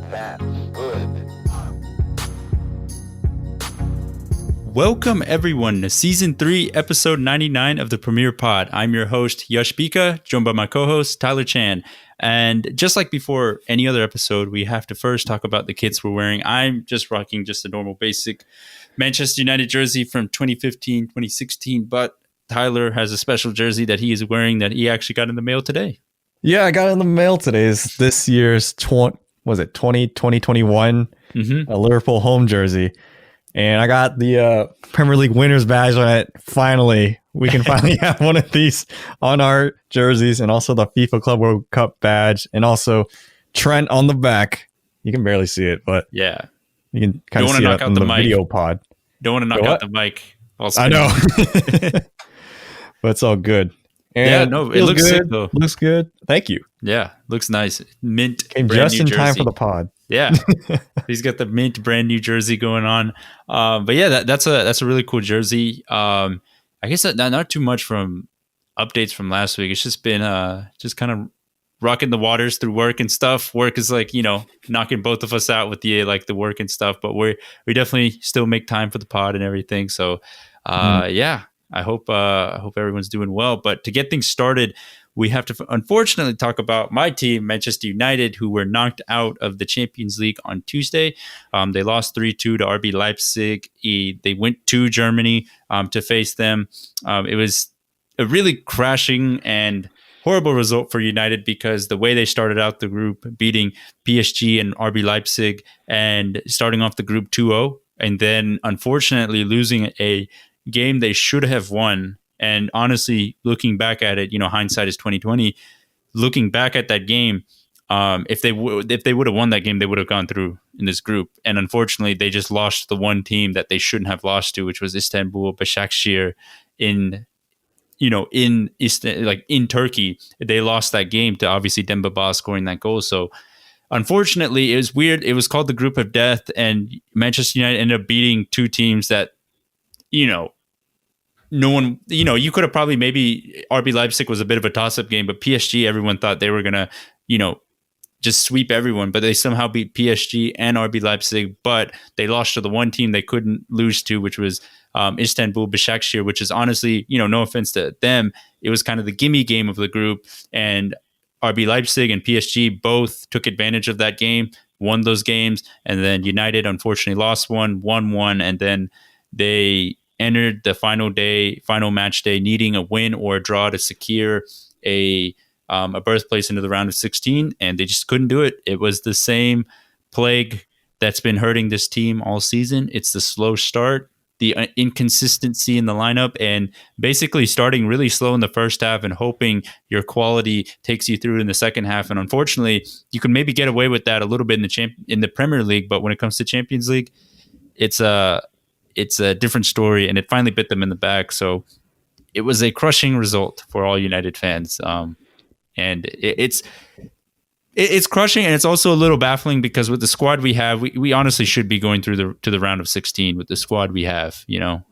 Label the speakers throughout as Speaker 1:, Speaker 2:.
Speaker 1: That's good.
Speaker 2: Welcome everyone to Season 3, Episode 99 of the Premier Pod. I'm your host, Yash, joined by my co-host, Tyler Chan. And just like before any other episode, we have to first talk about the kits we're wearing. I'm just rocking just a normal basic Manchester United jersey from 2015, 2016, but Tyler has a special jersey that he is wearing that he actually got in the mail today.
Speaker 3: Yeah, I got it in the mail today. It's this year's 2021 Liverpool home jersey. And I got the Premier League winners badge on it. Finally, we can finally have one of these on our jerseys, and also the FIFA Club World Cup badge, and also Trent on the back. You can barely see it, but
Speaker 2: yeah,
Speaker 3: you can kind of see it on the video pod.
Speaker 2: Don't want to knock out the mic.
Speaker 3: I know, but it's all good. And
Speaker 2: yeah, no, it looks
Speaker 3: good.
Speaker 2: sick though.
Speaker 3: Looks good. Thank you.
Speaker 2: Yeah, looks nice. Mint
Speaker 3: came just in time for the pod.
Speaker 2: Yeah, he's got the mint brand new jersey going on. But yeah, that's a really cool jersey. I guess not too much from updates from last week. It's just been just kind of rocking the waters through work and stuff. Work is like, knocking both of us out with the work and stuff. But we definitely still make time for the pod and everything. So yeah, I hope everyone's doing well. But to get things started, we have to unfortunately talk about my team, Manchester United, who were knocked out of the Champions League on Tuesday. They lost 3-2 to RB Leipzig. They went to Germany to face them. It was a really crashing and horrible result for United because the way they started out the group, beating PSG and RB Leipzig and starting off the group 2-0, and then unfortunately losing a game they should have won. And honestly, looking back at it, hindsight is 2020. Looking back at that game, if they would have won that game, they would have gone through in this group. And unfortunately, they just lost the one team that they shouldn't have lost to, which was Istanbul Başakşehir in Turkey. They lost that game to obviously Demba Ba scoring that goal. So unfortunately, it was weird. It was called the Group of Death, and Manchester United ended up beating two teams that no one, you could have probably maybe RB Leipzig was a bit of a toss-up game, but PSG, everyone thought they were going to, just sweep everyone, but they somehow beat PSG and RB Leipzig, but they lost to the one team they couldn't lose to, which was Istanbul Başakşehir, which is honestly, no offense to them, it was kind of the gimme game of the group, and RB Leipzig and PSG both took advantage of that game, won those games, and then United unfortunately lost one, won one, and then they entered the final match day, needing a win or a draw to secure a birthplace into the round of 16, and they just couldn't do it. It was the same plague that's been hurting this team all season. It's the slow start, the inconsistency in the lineup, and basically starting really slow in the first half and hoping your quality takes you through in the second half. And unfortunately, you can maybe get away with that a little bit in the Premier League, but when it comes to Champions League, it's a different story, and it finally bit them in the back. So it was a crushing result for all United fans. And it's crushing, and it's also a little baffling because with the squad we have, we honestly should be going through to the round of 16 with the squad we have.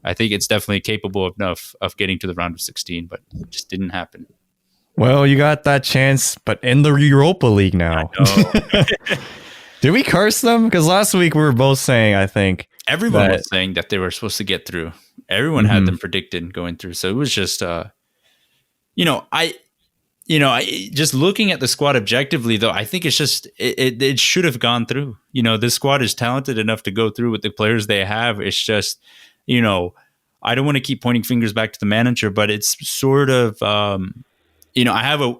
Speaker 2: I think it's definitely capable enough of getting to the round of 16, but it just didn't happen.
Speaker 3: Well, you got that chance, but in the Europa League now. Did we curse them? Because last week we were both saying, I think,
Speaker 2: everyone was saying that they were supposed to get through. Everyone had them predicted going through. So it was just, I just looking at the squad objectively, though, I think it's just, it should have gone through. This squad is talented enough to go through with the players they have. It's just, I don't want to keep pointing fingers back to the manager, but it's sort of, I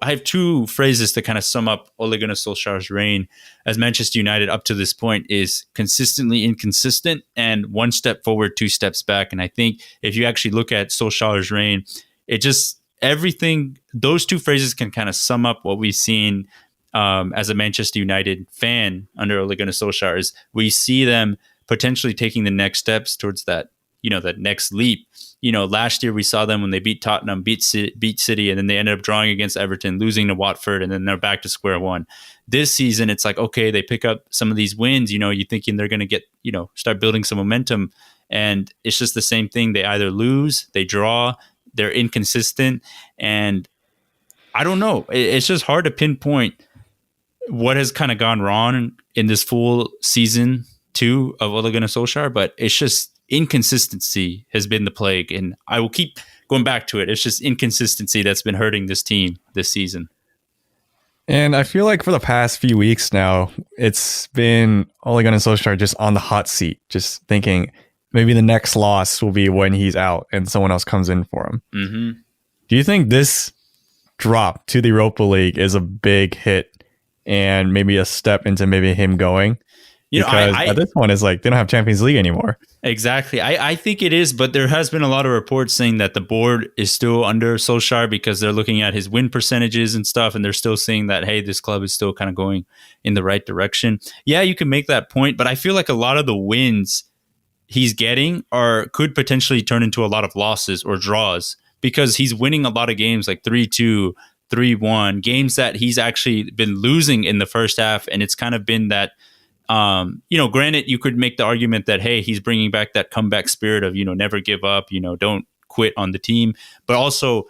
Speaker 2: have two phrases to kind of sum up Ole Gunnar Solskjaer's reign as Manchester United up to this point is consistently inconsistent and one step forward, two steps back. And I think if you actually look at Solskjaer's reign, it just everything, those two phrases can kind of sum up what we've seen as a Manchester United fan under Ole Gunnar Solskjaer is we see them potentially taking the next steps towards that, that next leap. Last year we saw them when they beat Tottenham, beat City, and then they ended up drawing against Everton, losing to Watford, and then they're back to square one. This season, it's like, okay, they pick up some of these wins, you're thinking they're going to get, start building some momentum. And it's just the same thing. They either lose, they draw, they're inconsistent. And I don't know. It's just hard to pinpoint what has kind of gone wrong in this full season two of Ole Gunnar Solskjaer, but it's just inconsistency has been the plague, and I will keep going back to it. It's just inconsistency that's been hurting this team this season.
Speaker 3: And I feel like for the past few weeks now, it's been Ole Gunnar Solskjaer just on the hot seat, just thinking maybe the next loss will be when he's out and someone else comes in for him.
Speaker 2: Mm-hmm.
Speaker 3: Do you think this drop to the Europa League is a big hit and maybe a step into maybe him going? Because at this point, it's like they don't have Champions League anymore.
Speaker 2: Exactly. I think it is, but there has been a lot of reports saying that the board is still under Solskjaer because they're looking at his win percentages and stuff, and they're still saying that, hey, this club is still kind of going in the right direction. Yeah, you can make that point, but I feel like a lot of the wins he's getting could potentially turn into a lot of losses or draws because he's winning a lot of games like 3-2, 3-1, games that he's actually been losing in the first half, and it's kind of been that granted, you could make the argument that, hey, he's bringing back that comeback spirit of, never give up, don't quit on the team. But also,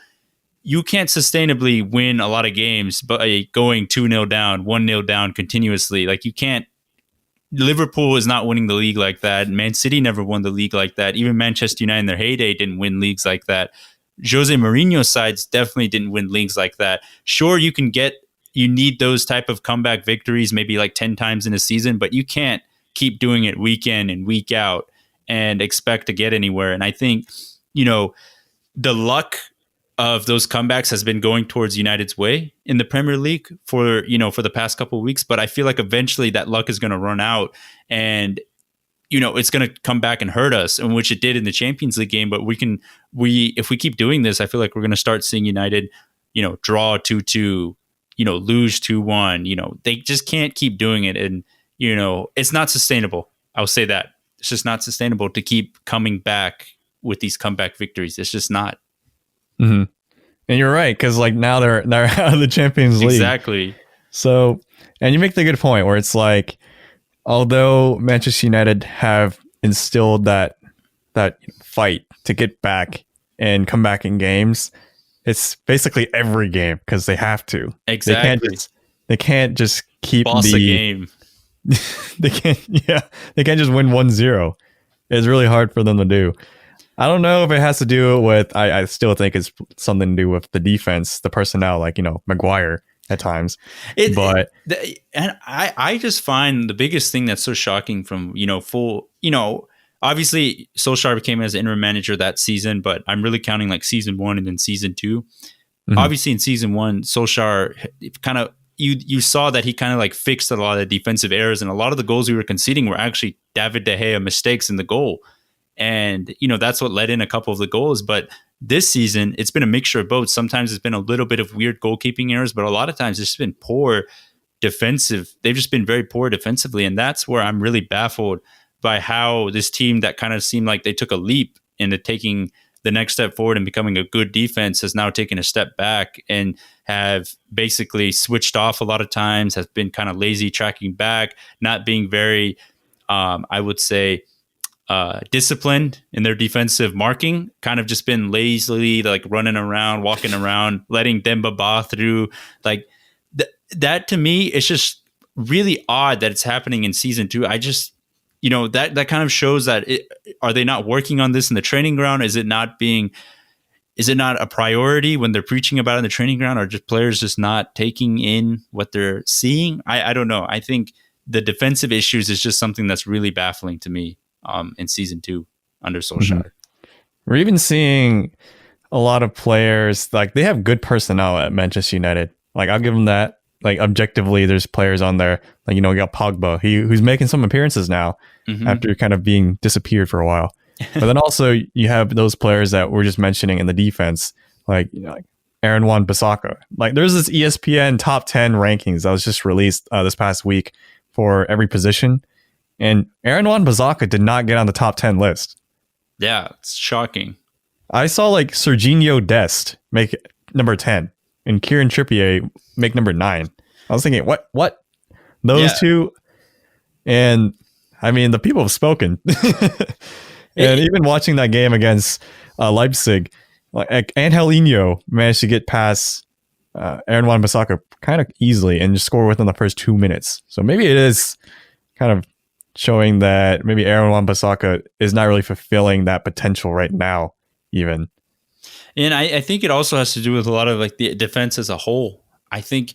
Speaker 2: you can't sustainably win a lot of games by going 2-0 down, 1-0 down continuously. Like, you can't. Liverpool is not winning the league like that. Man City never won the league like that. Even Manchester United in their heyday didn't win leagues like that. Jose Mourinho's sides definitely didn't win leagues like that. Sure, you need those type of comeback victories maybe like 10 times in a season, but you can't keep doing it week in and week out and expect to get anywhere. And I think, the luck of those comebacks has been going towards United's way in the Premier League for the past couple of weeks. But I feel like eventually that luck is going to run out and, it's going to come back and hurt us, and which it did in the Champions League game. But if we keep doing this, I feel like we're going to start seeing United, draw 2-2, lose 2-1, they just can't keep doing it. And, it's not sustainable. I'll say that. It's just not sustainable to keep coming back with these comeback victories. It's just not.
Speaker 3: Mm-hmm. And you're right, because like now they're out of the Champions League.
Speaker 2: Exactly.
Speaker 3: So, and you make the good point where it's like, although Manchester United have instilled that fight to get back and come back in games, it's basically every game because they have to.
Speaker 2: Exactly.
Speaker 3: They can't just keep
Speaker 2: boss a game.
Speaker 3: They can't just win 1-0. It's really hard for them to do. I don't know if it has to do with, I still think it's something to do with the defense, the personnel, like, Maguire at times.
Speaker 2: And I just find the biggest thing that's so shocking from, obviously Solskjaer became as interim manager that season, but I'm really counting like season 1 and then season 2. Mm-hmm. Obviously in season 1, Solskjaer kind of, you saw that he kind of like fixed a lot of defensive errors, and a lot of the goals we were conceding were actually David De Gea mistakes in the goal. And, that's what led in a couple of the goals. But this season, it's been a mixture of both. Sometimes it's been a little bit of weird goalkeeping errors, but a lot of times it's just been poor defensive. They've just been very poor defensively. And that's where I'm really baffled by how this team that kind of seemed like they took a leap into taking the next step forward and becoming a good defense has now taken a step back and have basically switched off a lot of times, has been kind of lazy tracking back, not being very, I would say, disciplined in their defensive marking, kind of just been lazily like running around, walking around, letting Demba Ba through. Like that to me, it's just really odd that it's happening in season 2. I just, that kind of shows that are they not working on this in the training ground? Is it not a priority when they're preaching about it in the training ground? Or just players just not taking in what they're seeing? I don't know. I think the defensive issues is just something that's really baffling to me. In season 2 under Solskjaer.
Speaker 3: Mm-hmm. We're even seeing a lot of players, like they have good personnel at Manchester United. Like I'll give them that. Like objectively, there's players on there. Like, you got Pogba, who's making some appearances now after kind of being disappeared for a while. But then also you have those players that we're just mentioning in the defense, like, like Aaron Wan-Bissaka. Like there's this ESPN top 10 rankings that was just released this past week for every position. And Aaron Wan-Bissaka did not get on the top 10 list.
Speaker 2: Yeah, it's shocking.
Speaker 3: I saw like Serginho Dest make number 10 and Kieran Trippier make number 9. I was thinking, what? Those two? And I mean, the people have spoken. And even watching that game against Leipzig, like Angelino managed to get past Aaron Wan-Bissaka kind of easily and just score within the first 2 minutes. So maybe it is kind of showing that maybe Aaron Wan-Bissaka is not really fulfilling that potential right now, even.
Speaker 2: And I think it also has to do with a lot of like the defense as a whole. I think,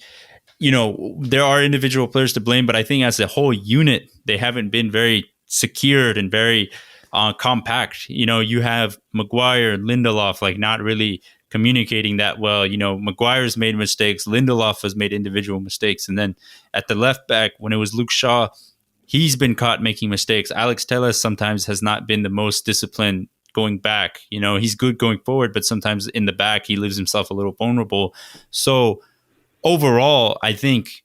Speaker 2: there are individual players to blame, but I think as a whole unit, they haven't been very secured and very compact. You have Maguire and Lindelof like not really communicating that well. Maguire's made mistakes. Lindelof has made individual mistakes. And then at the left back, when it was Luke Shaw, he's been caught making mistakes. Alex Telles sometimes has not been the most disciplined going back. He's good going forward, but sometimes in the back, he leaves himself a little vulnerable. So overall, I think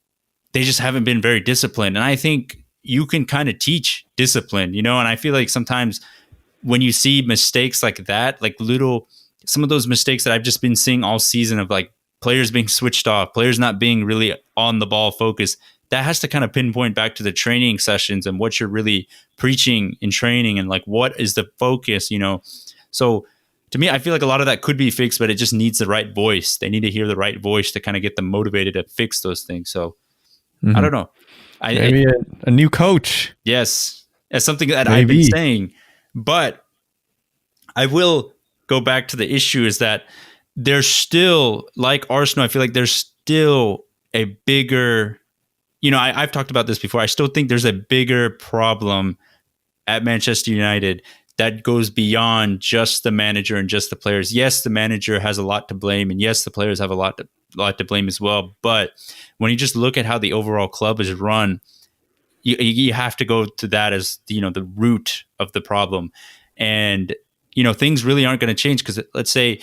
Speaker 2: they just haven't been very disciplined. And I think you can kind of teach discipline, and I feel like sometimes when you see mistakes like that, like some of those mistakes that I've just been seeing all season of like players being switched off, players not being really on the ball focused, that has to kind of pinpoint back to the training sessions and what you're really preaching in training and like what is the focus, So to me, I feel like a lot of that could be fixed, but it just needs the right voice. They need to hear the right voice to kind of get them motivated to fix those things. So I don't know.
Speaker 3: Maybe a new coach.
Speaker 2: Yes, it's something that
Speaker 3: Maybe.
Speaker 2: I've been saying, but I will go back to the issue is that there's still, like Arsenal, I feel like there's still a bigger, I've talked about this before. I still think there's a bigger problem at Manchester United that goes beyond just the manager and just the players. Yes, the manager has a lot to blame, and yes, the players have a lot to blame as well. But when you just look at how the overall club is run, you have to go to that as the root of the problem. And things really aren't going to change because let's say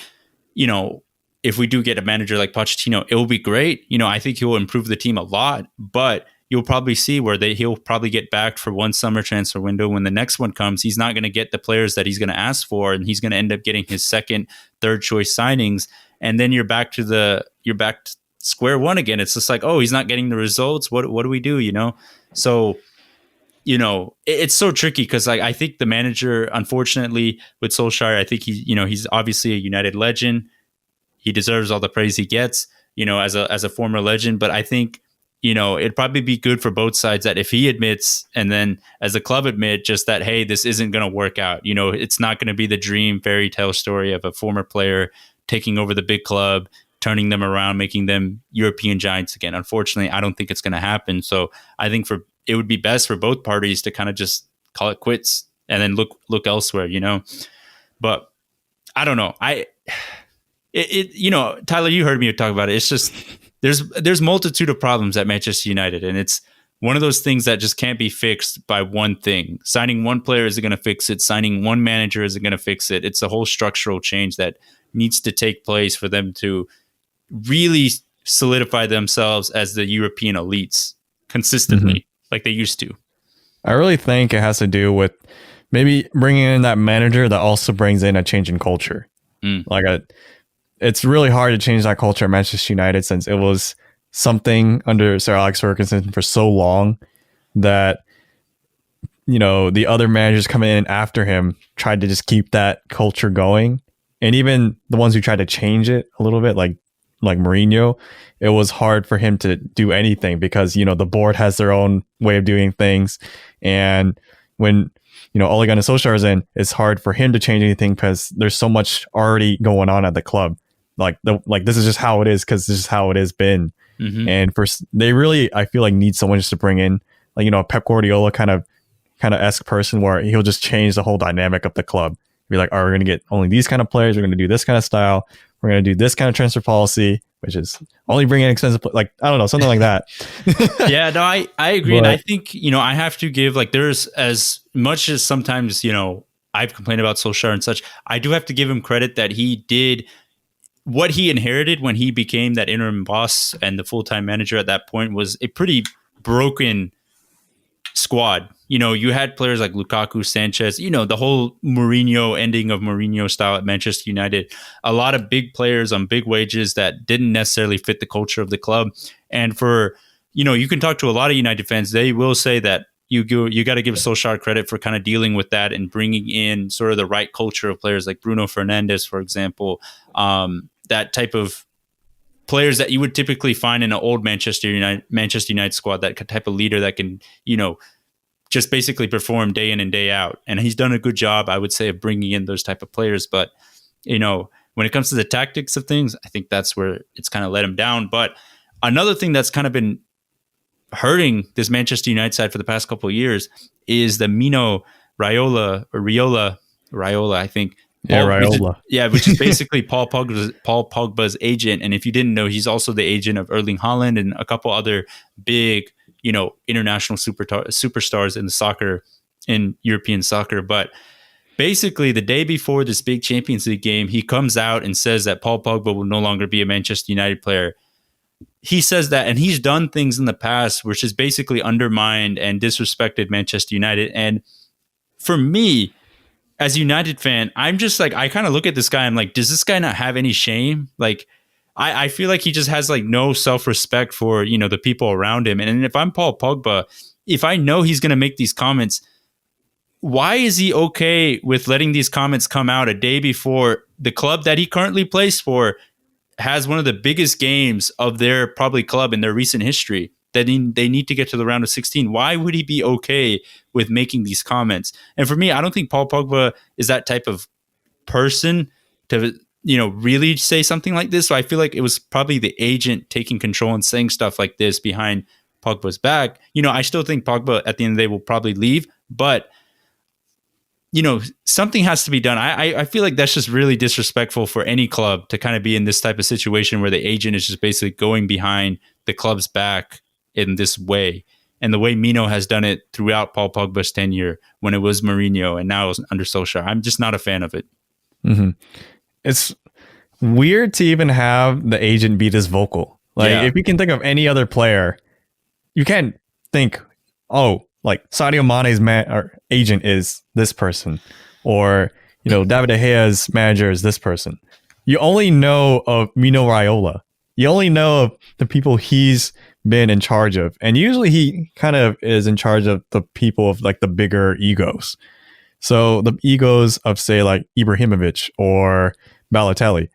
Speaker 2: if we do get a manager like Pochettino, it will be great. I think he will improve the team a lot, but you'll probably see where he'll probably get backed for one summer transfer window. When the next one comes, he's not going to get the players that he's going to ask for, and he's going to end up getting his second, third choice signings. And then you're back to square one again. It's just like, oh, he's not getting the results. What do we do? So, it's so tricky because I think the manager, unfortunately, with Solskjaer, I think he's obviously a United legend. He deserves all the praise he gets, as a former legend. But I think, it'd probably be good for both sides that if he admits, and then as the club admit, just that, hey, this isn't going to work out. It's not going to be the dream fairy tale story of a former player taking over the big club, turning them around, making them European giants again. Unfortunately, I don't think it's going to happen. So I think it would be best for both parties to kind of just call it quits and then look elsewhere, But I don't know. Tyler, you heard me talk about it. It's just there's multitude of problems at Manchester United, and it's one of those things that just can't be fixed by one thing. Signing one player isn't going to fix it. Signing one manager isn't going to fix it. It's a whole structural change that needs to take place for them to really solidify themselves as the European elites consistently, like they used to.
Speaker 3: I really think it has to do with maybe bringing in that manager that also brings in a change in culture. It's really hard to change that culture at Manchester United since it was something under Sir Alex Ferguson for so long that, the other managers coming in after him tried to just keep that culture going. And even the ones who tried to change it a little bit, like Mourinho, it was hard for him to do anything because, the board has their own way of doing things. And when, Ole Gunnar Solskjaer is in, it's hard for him to change anything because there's so much already going on at the club. This is just how it is because this is how it has been. Mm-hmm. And they really, I feel like, need someone just to bring in, a Pep Guardiola kind of esque person where he'll just change the whole dynamic of the club. Be like, all right, we're going to get only these kind of players. We're going to do this kind of style. We're going to do this kind of transfer policy, which is only bring in expensive, I don't know, something like that.
Speaker 2: Yeah, no, I agree. And I think, I have to give, there's as much as sometimes, I've complained about Solskjaer and such, I do have to give him credit that he did what he inherited when he became that interim boss and the full-time manager at that point was a pretty broken squad. You had players like Lukaku, Sanchez, the whole Mourinho ending of Mourinho style at Manchester United, a lot of big players on big wages that didn't necessarily fit the culture of the club. And for, you can talk to a lot of United fans, they will say that you got to give Solskjaer credit for kind of dealing with that and bringing in sort of the right culture of players like Bruno Fernandes, for example, that type of players that you would typically find in an old Manchester United squad, that type of leader that can, just basically perform day in and day out. And he's done a good job, I would say, of bringing in those type of players. But, when it comes to the tactics of things, I think that's where it's kind of let him down. But another thing that's kind of been hurting this Manchester United side for the past couple of years is the Mino Raiola, I think.
Speaker 3: Raiola.
Speaker 2: Which is basically Paul Pogba's agent. And if you didn't know, he's also the agent of Erling Haaland and a couple other big, international superstars in European soccer. But basically, the day before this big Champions League game, he comes out and says that Paul Pogba will no longer be a Manchester United player. He says that, and he's done things in the past which has basically undermined and disrespected Manchester United. And for me, as a United fan, I'm just like, I kind of look at this guy, I'm like, does this guy not have any shame? Like, I feel like he just has like no self-respect for, the people around him. And if I'm Paul Pogba, if I know he's going to make these comments, why is he okay with letting these comments come out a day before the club that he currently plays for has one of the biggest games of their probably club in their recent history, that they need to get to the round of 16? Why would he be okay with making these comments? And for me, I don't think Paul Pogba is that type of person to, really say something like this. So I feel like it was probably the agent taking control and saying stuff like this behind Pogba's back. I still think Pogba at the end of the day will probably leave, but something has to be done. I feel like that's just really disrespectful for any club to kind of be in this type of situation where the agent is just basically going behind the club's back in this way. And the way Mino has done it throughout Paul Pogba's tenure, when it was Mourinho and now under Solskjaer, I'm just not a fan of it.
Speaker 3: Mm-hmm. It's weird to even have the agent be this vocal. Like, if you can think of any other player, you can't think, like Sadio Mane's agent is this person, or David De Gea's manager is this person. You only know of Mino Raiola. You only know of the people he's been in charge of, and usually he kind of is in charge of the people of like the bigger egos. So the egos of, say, like Ibrahimovic or Balotelli,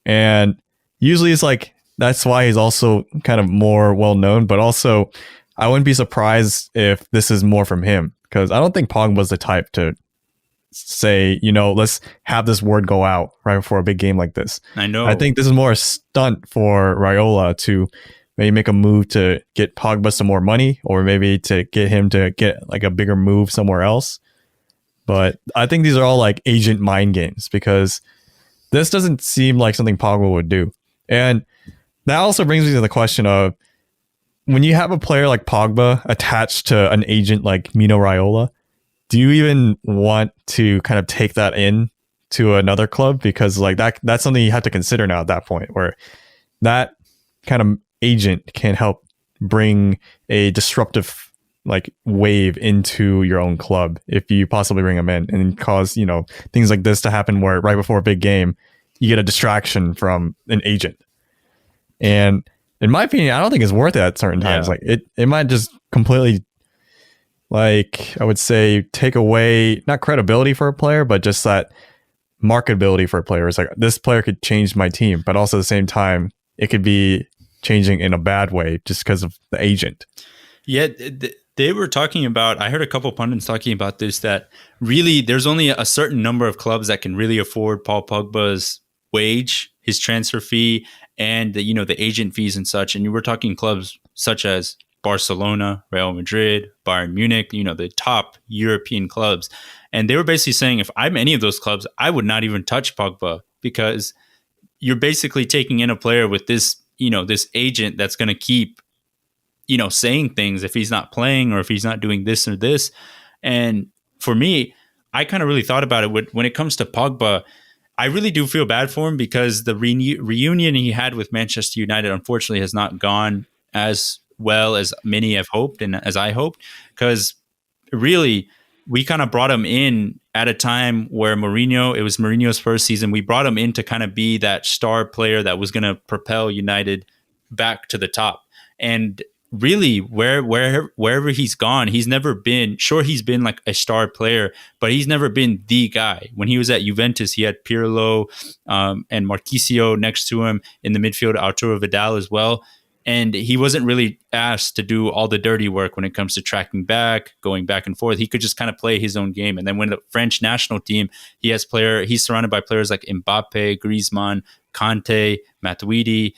Speaker 3: and usually it's like that's why he's also kind of more well known. But also, I wouldn't be surprised if this is more from him, because I don't think Pogba's the type to say, let's have this word go out right before a big game like this.
Speaker 2: I know.
Speaker 3: I think this is more a stunt for Raiola to maybe make a move to get Pogba some more money, or maybe to get him to get like a bigger move somewhere else. But I think these are all like agent mind games, because this doesn't seem like something Pogba would do. And that also brings me to the question of, when you have a player like Pogba attached to an agent like Mino Raiola, do you even want to kind of take that in to another club? Because like that's something you have to consider now at that point, where that kind of agent can help bring a disruptive like wave into your own club if you possibly bring him in, and cause things like this to happen, where right before a big game you get a distraction from an agent. And in my opinion, I don't think it's worth it at certain times. Like it might just completely, like, I would say, take away not credibility for a player, but just that marketability for a player. It's like, this player could change my team, but also at the same time, it could be changing in a bad way just because of the agent.
Speaker 2: Yeah, they were talking about, I heard a couple pundits talking about this, that really there's only a certain number of clubs that can really afford Paul Pogba's wage, his transfer fee, and the agent fees and such. And you were talking clubs such as Barcelona, Real Madrid, Bayern Munich, the top European clubs. And they were basically saying, if I'm any of those clubs, I would not even touch Pogba, because you're basically taking in a player with this, this agent that's going to keep, saying things if he's not playing, or if he's not doing this or this. And for me, I kind of really thought about it when it comes to Pogba. I really do feel bad for him, because the reunion he had with Manchester United, unfortunately, has not gone as well as many have hoped, and as I hoped, because really we kind of brought him in at a time where it was Mourinho's first season. We brought him in to kind of be that star player that was going to propel United back to the top. And really wherever he's gone, he's never been, sure, he's been like a star player, but he's never been the guy. When he was at Juventus, he had Pirlo and Marquisio next to him in the midfield, Arturo Vidal as well. And he wasn't really asked to do all the dirty work when it comes to tracking back, going back and forth. He could just kind of play his own game. And then when the French national team, he's surrounded by players like Mbappe, Griezmann, Kanté, Matuidi.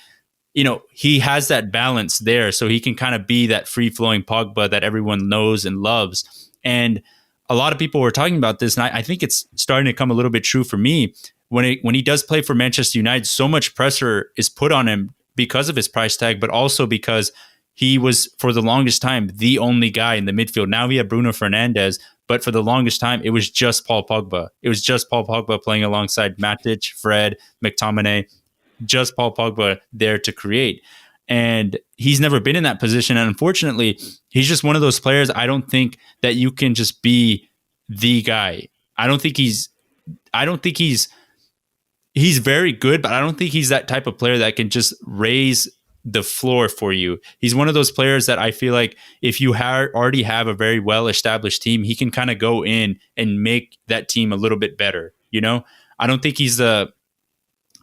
Speaker 2: He has that balance there, so he can kind of be that free-flowing Pogba that everyone knows and loves. And a lot of people were talking about this, and I think it's starting to come a little bit true for me. When he does play for Manchester United, so much pressure is put on him because of his price tag, but also because he was, for the longest time, the only guy in the midfield. Now we have Bruno Fernandes, but for the longest time, it was just Paul Pogba. It was just Paul Pogba playing alongside Matic, Fred, McTominay, just Paul Pogba there to create. And he's never been in that position. And unfortunately, he's just one of those players. I don't think that you can just be the guy. I don't think he's very good, but I don't think he's that type of player that can just raise the floor for you. He's one of those players that I feel like if you already have a very well-established team, he can kind of go in and make that team a little bit better. I don't think he's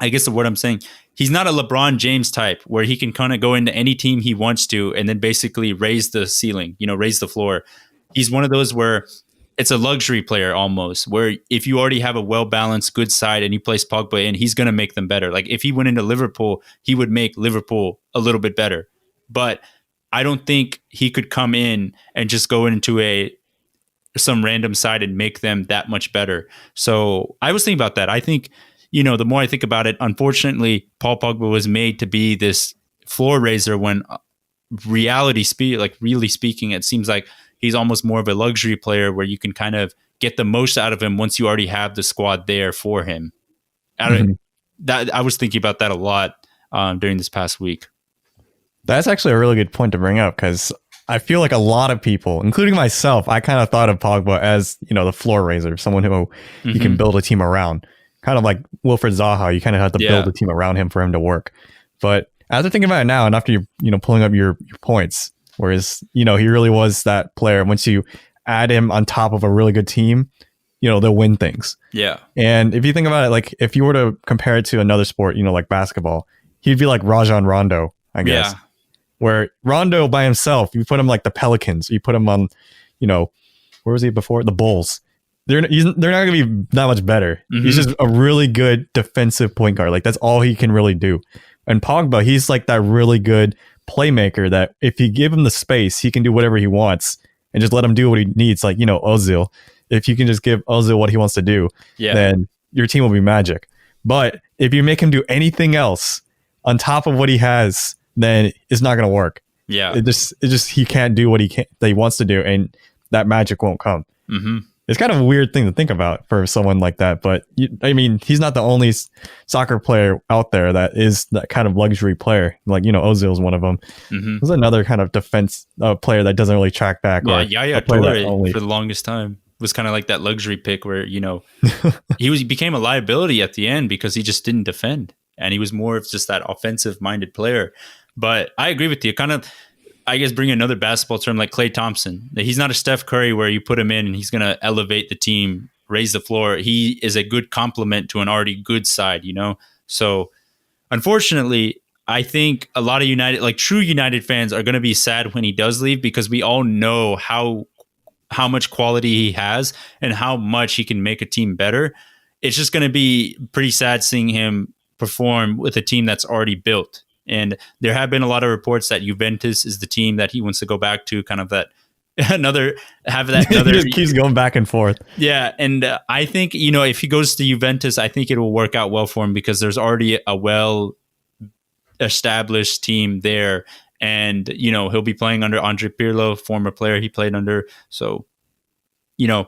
Speaker 2: I guess the word I'm saying, he's not a LeBron James type where he can kind of go into any team he wants to and then basically raise the ceiling, raise the floor. He's one of those where it's a luxury player almost, where if you already have a well-balanced, good side and you place Pogba in, he's going to make them better. Like if he went into Liverpool, he would make Liverpool a little bit better. But I don't think he could come in and just go into some random side and make them that much better. So I was thinking about that. I think, the more I think about it, unfortunately, Paul Pogba was made to be this floor raiser when really speaking, it seems like he's almost more of a luxury player where you can kind of get the most out of him once you already have the squad there for him. I was thinking about that a lot during this past week.
Speaker 3: That's actually a really good point to bring up because I feel like a lot of people, including myself, I kind of thought of Pogba as, the floor raiser, someone who you can build a team around. Kind of like Wilfred Zaha, you kind of have to build a team around him for him to work. But after thinking about it now, and after you pulling up your points, whereas he really was that player. Once you add him on top of a really good team, they'll win things.
Speaker 2: Yeah.
Speaker 3: And if you think about it, like if you were to compare it to another sport, like basketball, he'd be like Rajon Rondo, I guess. Yeah. Where Rondo by himself, you put him like the Pelicans, you put him on, where was he before? The Bulls. They're not going to be that much better. Mm-hmm. He's just a really good defensive point guard. Like that's all he can really do. And Pogba, he's like that really good playmaker that if you give him the space, he can do whatever he wants and just let him do what he needs. Like, Ozil. If you can just give Ozil what he wants to do, then your team will be magic. But if you make him do anything else on top of what he has, then it's not going to work.
Speaker 2: Yeah.
Speaker 3: It just he can't do what he wants to do, and that magic won't come.
Speaker 2: Mm-hmm.
Speaker 3: It's kind of a weird thing to think about for someone like that, but he's not the only soccer player out there that is that kind of luxury player. Like, Ozil is one of them. Mm-hmm. There's another kind of defense player that doesn't really track back.
Speaker 2: Yeah, Yaya Toure for the longest time was kind of like that luxury pick where, he became a liability at the end because he just didn't defend. And he was more of just that offensive minded player. But I agree with you. Kind of, I guess, bring another basketball term like Klay Thompson. He's not a Steph Curry where you put him in and he's going to elevate the team, raise the floor. He is a good complement to an already good side, So, unfortunately, I think a lot of true United fans are going to be sad when he does leave because we all know how much quality he has and how much he can make a team better. It's just going to be pretty sad seeing him perform with a team that's already built. And there have been a lot of reports that Juventus is the team that he wants to go back to, kind of that another.
Speaker 3: He just keeps going back and forth.
Speaker 2: Yeah. And I think, if he goes to Juventus, I think it will work out well for him because there's already a well-established team there. And, he'll be playing under Andre Pirlo, former player he played under. So, it's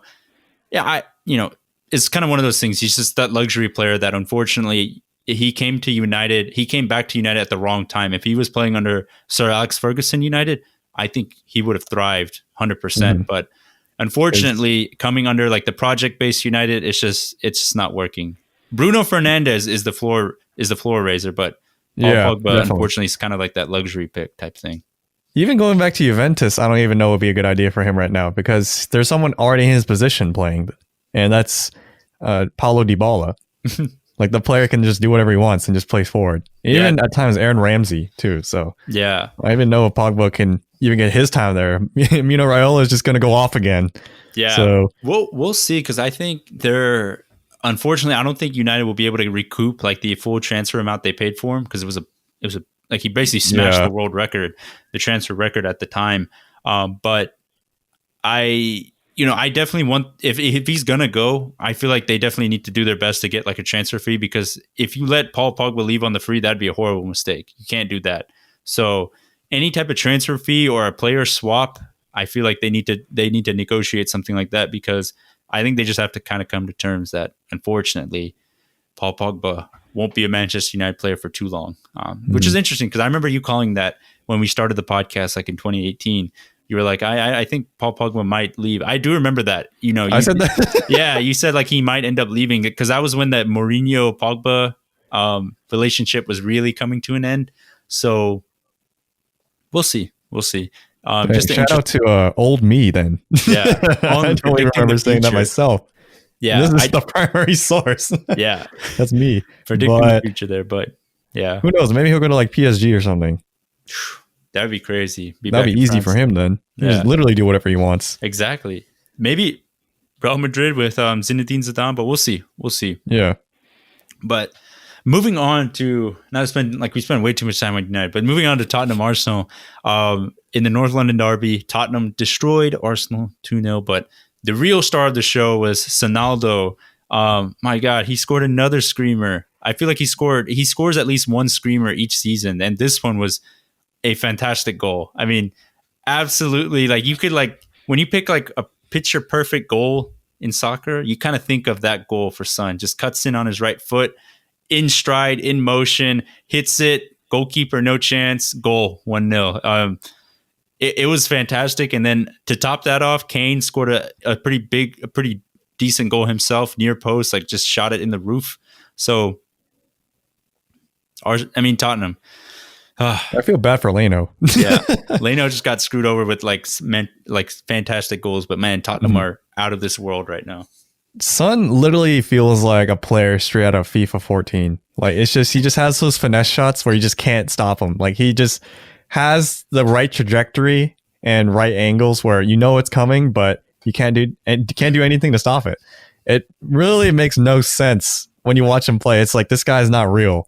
Speaker 2: kind of one of those things. He's just that luxury player that unfortunately he came back to United at the wrong time. If he was playing under Sir Alex Ferguson United, I think he would have thrived 100%. Mm-hmm. But unfortunately, coming under like the project-based United, it's just not working. Bruno Fernandes is the floor raiser, but Paul Pogba, unfortunately, is kind of like that luxury pick type thing.
Speaker 3: Even going back to Juventus, I don't even know would be a good idea for him right now because there's someone already in his position playing, and that's Paulo Dybala. Like the player can just do whatever he wants and just play forward. Even at times Aaron Ramsey too. So
Speaker 2: Yeah.
Speaker 3: I even know if Pogba can even get his time there. Mino Raiola is just going to go off again.
Speaker 2: Yeah.
Speaker 3: So
Speaker 2: we'll see because I think unfortunately I don't think United will be able to recoup like the full transfer amount they paid for him because it was a like he basically smashed the world record, the transfer record at the time. But I definitely want if he's gonna go, I feel like they definitely need to do their best to get like a transfer fee because if you let Paul Pogba leave on the free, that'd be a horrible mistake. You can't do that. So any type of transfer fee or a player swap, I feel like they need to negotiate something like that because I think they just have to kind of come to terms that unfortunately Paul Pogba won't be a Manchester United player for too long, which is interesting because I remember you calling that when we started the podcast like in 2018. You were like, I think Paul Pogba might leave. I do remember that.
Speaker 3: I said that.
Speaker 2: Yeah, you said like he might end up leaving because that was when that Mourinho Pogba relationship was really coming to an end. So we'll see. We'll see.
Speaker 3: Just shout out to old me then.
Speaker 2: Yeah,
Speaker 3: I don't really remember saying that myself.
Speaker 2: Yeah,
Speaker 3: this is the primary source.
Speaker 2: Yeah,
Speaker 3: that's me
Speaker 2: predicting the future there. But yeah,
Speaker 3: who knows? Maybe he'll go to like PSG or something.
Speaker 2: That'd be crazy.
Speaker 3: That'd be easy for him then. He just literally do whatever he wants.
Speaker 2: Exactly. Maybe Real Madrid with Zinedine Zidane, but we'll see. We'll see.
Speaker 3: Yeah.
Speaker 2: But moving on to we spent way too much time on United, but moving on to Tottenham Arsenal. In the North London derby, Tottenham destroyed Arsenal 2-0, but the real star of the show was Sonaldo. My God, he scored another screamer. I feel like he scores at least one screamer each season, and this one was a fantastic goal. I mean, absolutely. Like you could when you pick like a picture perfect goal in soccer, you kind of think of that goal for Son. Just cuts in on his right foot, in stride, in motion, hits it. Goalkeeper, no chance. Goal, 1-0. It was fantastic. And then to top that off, Kane scored a pretty decent goal himself, near post, like just shot it in the roof. So, Tottenham.
Speaker 3: I feel bad for Leno.
Speaker 2: Yeah, Leno just got screwed over with like fantastic goals, but man, Tottenham are out of this world right now.
Speaker 3: Son literally feels like a player straight out of FIFA 14. Like he just has those finesse shots where you just can't stop him. Like he just has the right trajectory and right angles where you know it's coming, but you can't do anything to stop it. It really makes no sense when you watch him play. It's like this guy's not real,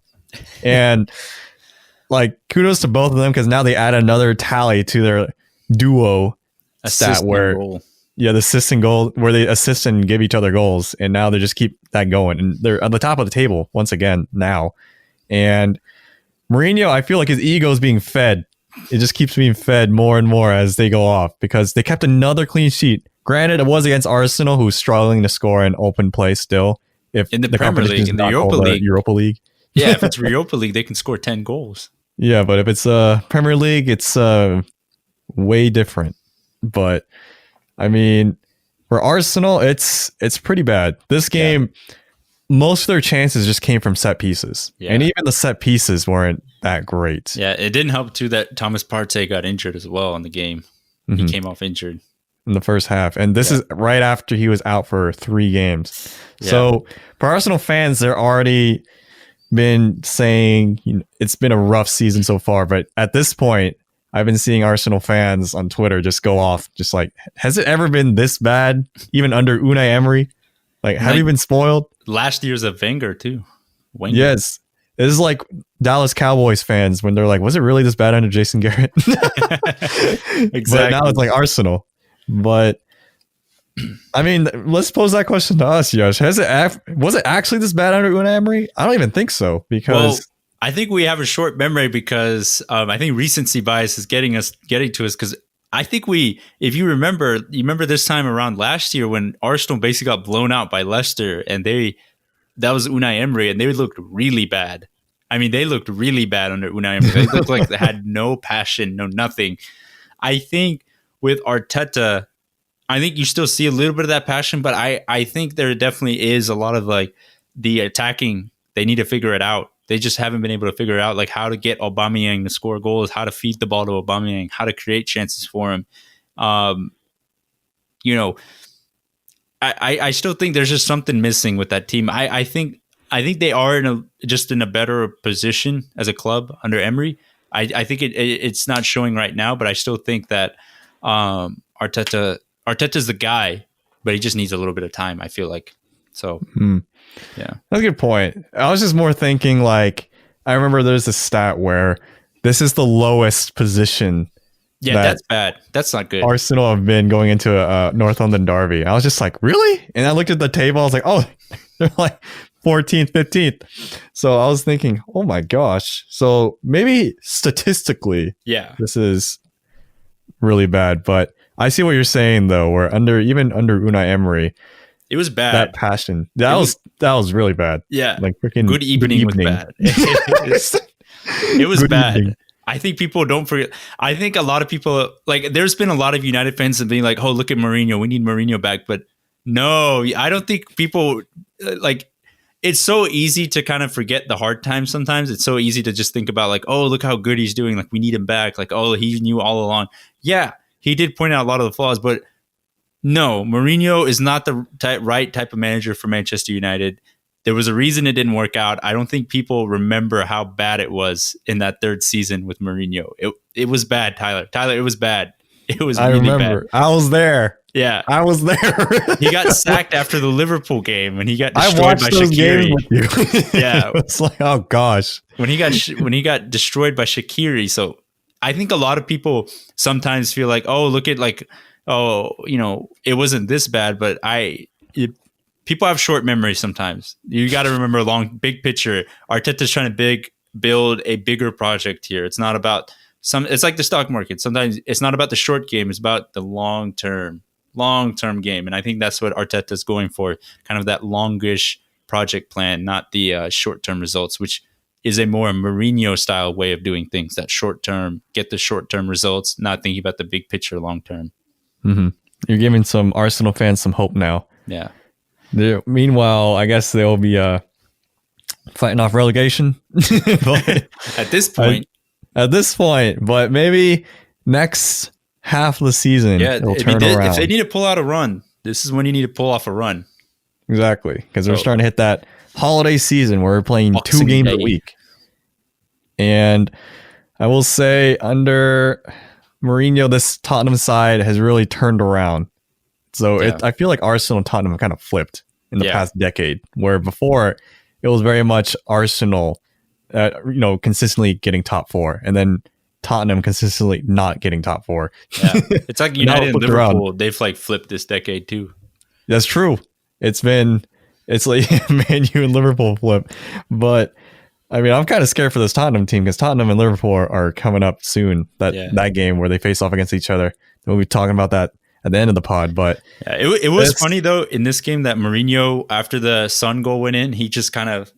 Speaker 3: and. Like kudos to both of them because now they add another tally to their duo stat where the assist and goal where they assist and give each other goals, and now they just keep that going and they're on the top of the table once again now. And Mourinho, I feel like his ego is being fed. It just keeps being fed more and more as they go off because they kept another clean sheet. Granted, it was against Arsenal, who's struggling to score an open play still. If
Speaker 2: in the Premier League, in the
Speaker 3: Europa League.
Speaker 2: Yeah, if it's Europa League, they can score 10 goals.
Speaker 3: Yeah, but if it's Premier League, it's way different. But I mean, for Arsenal, it's pretty bad. This game, most of their chances just came from set pieces, and even the set pieces weren't that great.
Speaker 2: Yeah, it didn't help too that Thomas Partey got injured as well in the game. He came off injured
Speaker 3: in the first half, and this is right after he was out for 3 games. Yeah. So for Arsenal fans, they're already been saying it's been a rough season so far, but at this point I've been seeing Arsenal fans on Twitter just go off just like, has it ever been this bad even under Unai Emery? Like have you been spoiled? Last year's of Wenger too. Yes, this is like Dallas Cowboys fans when they're like, was it really this bad under Jason Garrett? Exactly. But now it's like Arsenal. But I mean, let's pose that question to us, Yash. Was it actually this bad under Unai Emery? I don't even think so because I think we have a short memory because I think recency bias is getting to us because I think if you remember this time around last year when Arsenal basically got blown out by Leicester and that was Unai Emery and they looked really bad. I mean, they looked really bad under Unai Emery. They looked like they had no passion, no nothing. I think with Arteta, I think you still see a little bit of that passion, but I think there definitely is a lot of like the attacking. They need to figure it out.
Speaker 2: They just haven't been able to figure out like how to get Aubameyang to score goals, how to feed the ball to Aubameyang, how to create chances for him. You know, I still think there's just something missing with that team. I think they are in a better position as a club under Emery. I think it's not showing right now, but I still think that Arteta's the guy, but he just needs a little bit of time, I feel like. So, yeah.
Speaker 3: That's a good point. I was just more thinking like, I remember there's a stat where this is the lowest position.
Speaker 2: Yeah, that's bad. That's not good.
Speaker 3: Arsenal have been going into a North London derby. I was just like, really? And I looked at the table. I was like, oh, they're like 14th, 15th. So I was thinking, oh my gosh. So maybe statistically, this is really bad. But I see what you're saying though, where even under Unai Emery,
Speaker 2: it was bad.
Speaker 3: That passion. That was really bad.
Speaker 2: Yeah.
Speaker 3: Like freaking
Speaker 2: Good evening was bad. It was bad. Evening. I think people don't forget. I think a lot of people, like, there's been a lot of United fans and being like, oh, look at Mourinho. We need Mourinho back. But no, I don't think people, like, it's so easy to kind of forget the hard times sometimes. It's so easy to just think about, like, oh, look how good he's doing. Like, we need him back. Like, oh, he knew all along. Yeah, he did point out a lot of the flaws. But no, Mourinho is not the right type of manager for Manchester United. There was a reason it didn't work out. I don't think people remember how bad it was in that third season with Mourinho. It was bad, Tyler. Tyler, it was bad. It was really
Speaker 3: remember.
Speaker 2: bad.
Speaker 3: I was there.
Speaker 2: Yeah.
Speaker 3: I was there.
Speaker 2: He got sacked after the Liverpool game when he got destroyed by Shaqiri.
Speaker 3: With you. Yeah. It's like, oh gosh.
Speaker 2: When he got destroyed by Shaqiri. So I think a lot of people sometimes feel like, oh, look at like, oh, you know, it wasn't this bad, but people have short memories sometimes. You got to remember big picture. Arteta's trying to build a bigger project here. It's not about it's like the stock market. Sometimes it's not about the short game. It's about the long-term game. And I think that's what Arteta's going for, kind of that longish project plan, not the short-term results, which is a more Mourinho style way of doing things. That short-term, get the short-term results, not thinking about the big picture long-term.
Speaker 3: Mm-hmm. You're giving some Arsenal fans some hope now.
Speaker 2: Yeah.
Speaker 3: Meanwhile, I guess they'll be fighting off relegation.
Speaker 2: But at this point,
Speaker 3: but maybe next half of the season, it'll turn around.
Speaker 2: If they need to pull out a run, this is when you need to pull off a run.
Speaker 3: Exactly, because we're starting to hit that holiday season where we're playing 2 games a week. And I will say, under Mourinho, this Tottenham side has really turned around. So I feel like Arsenal and Tottenham have kind of flipped in the past decade, where before it was very much Arsenal, consistently getting top 4, and then Tottenham consistently not getting top 4.
Speaker 2: Yeah. It's like United and Liverpool. They've like flipped this decade too.
Speaker 3: That's true. It's like Man U and Liverpool flip. But I mean, I'm kind of scared for this Tottenham team because Tottenham and Liverpool are coming up soon. That game where they face off against each other. We'll be talking about that at the end of the pod. But
Speaker 2: it was funny though in this game that Mourinho, after the Son goal went in, he just kind of,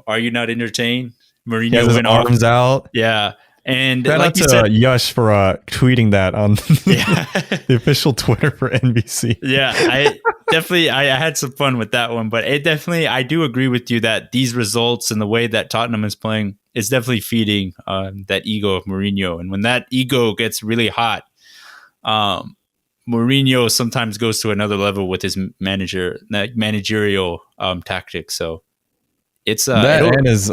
Speaker 2: are you not entertained? Mourinho went
Speaker 3: arms out.
Speaker 2: Yeah. And
Speaker 3: shout out to Yash for tweeting that on the official Twitter for NBC.
Speaker 2: Yeah, I had some fun with that one, but I do agree with you that these results and the way that Tottenham is playing is definitely feeding that ego of Mourinho. And when that ego gets really hot, Mourinho sometimes goes to another level with his managerial tactics. So it's
Speaker 3: and his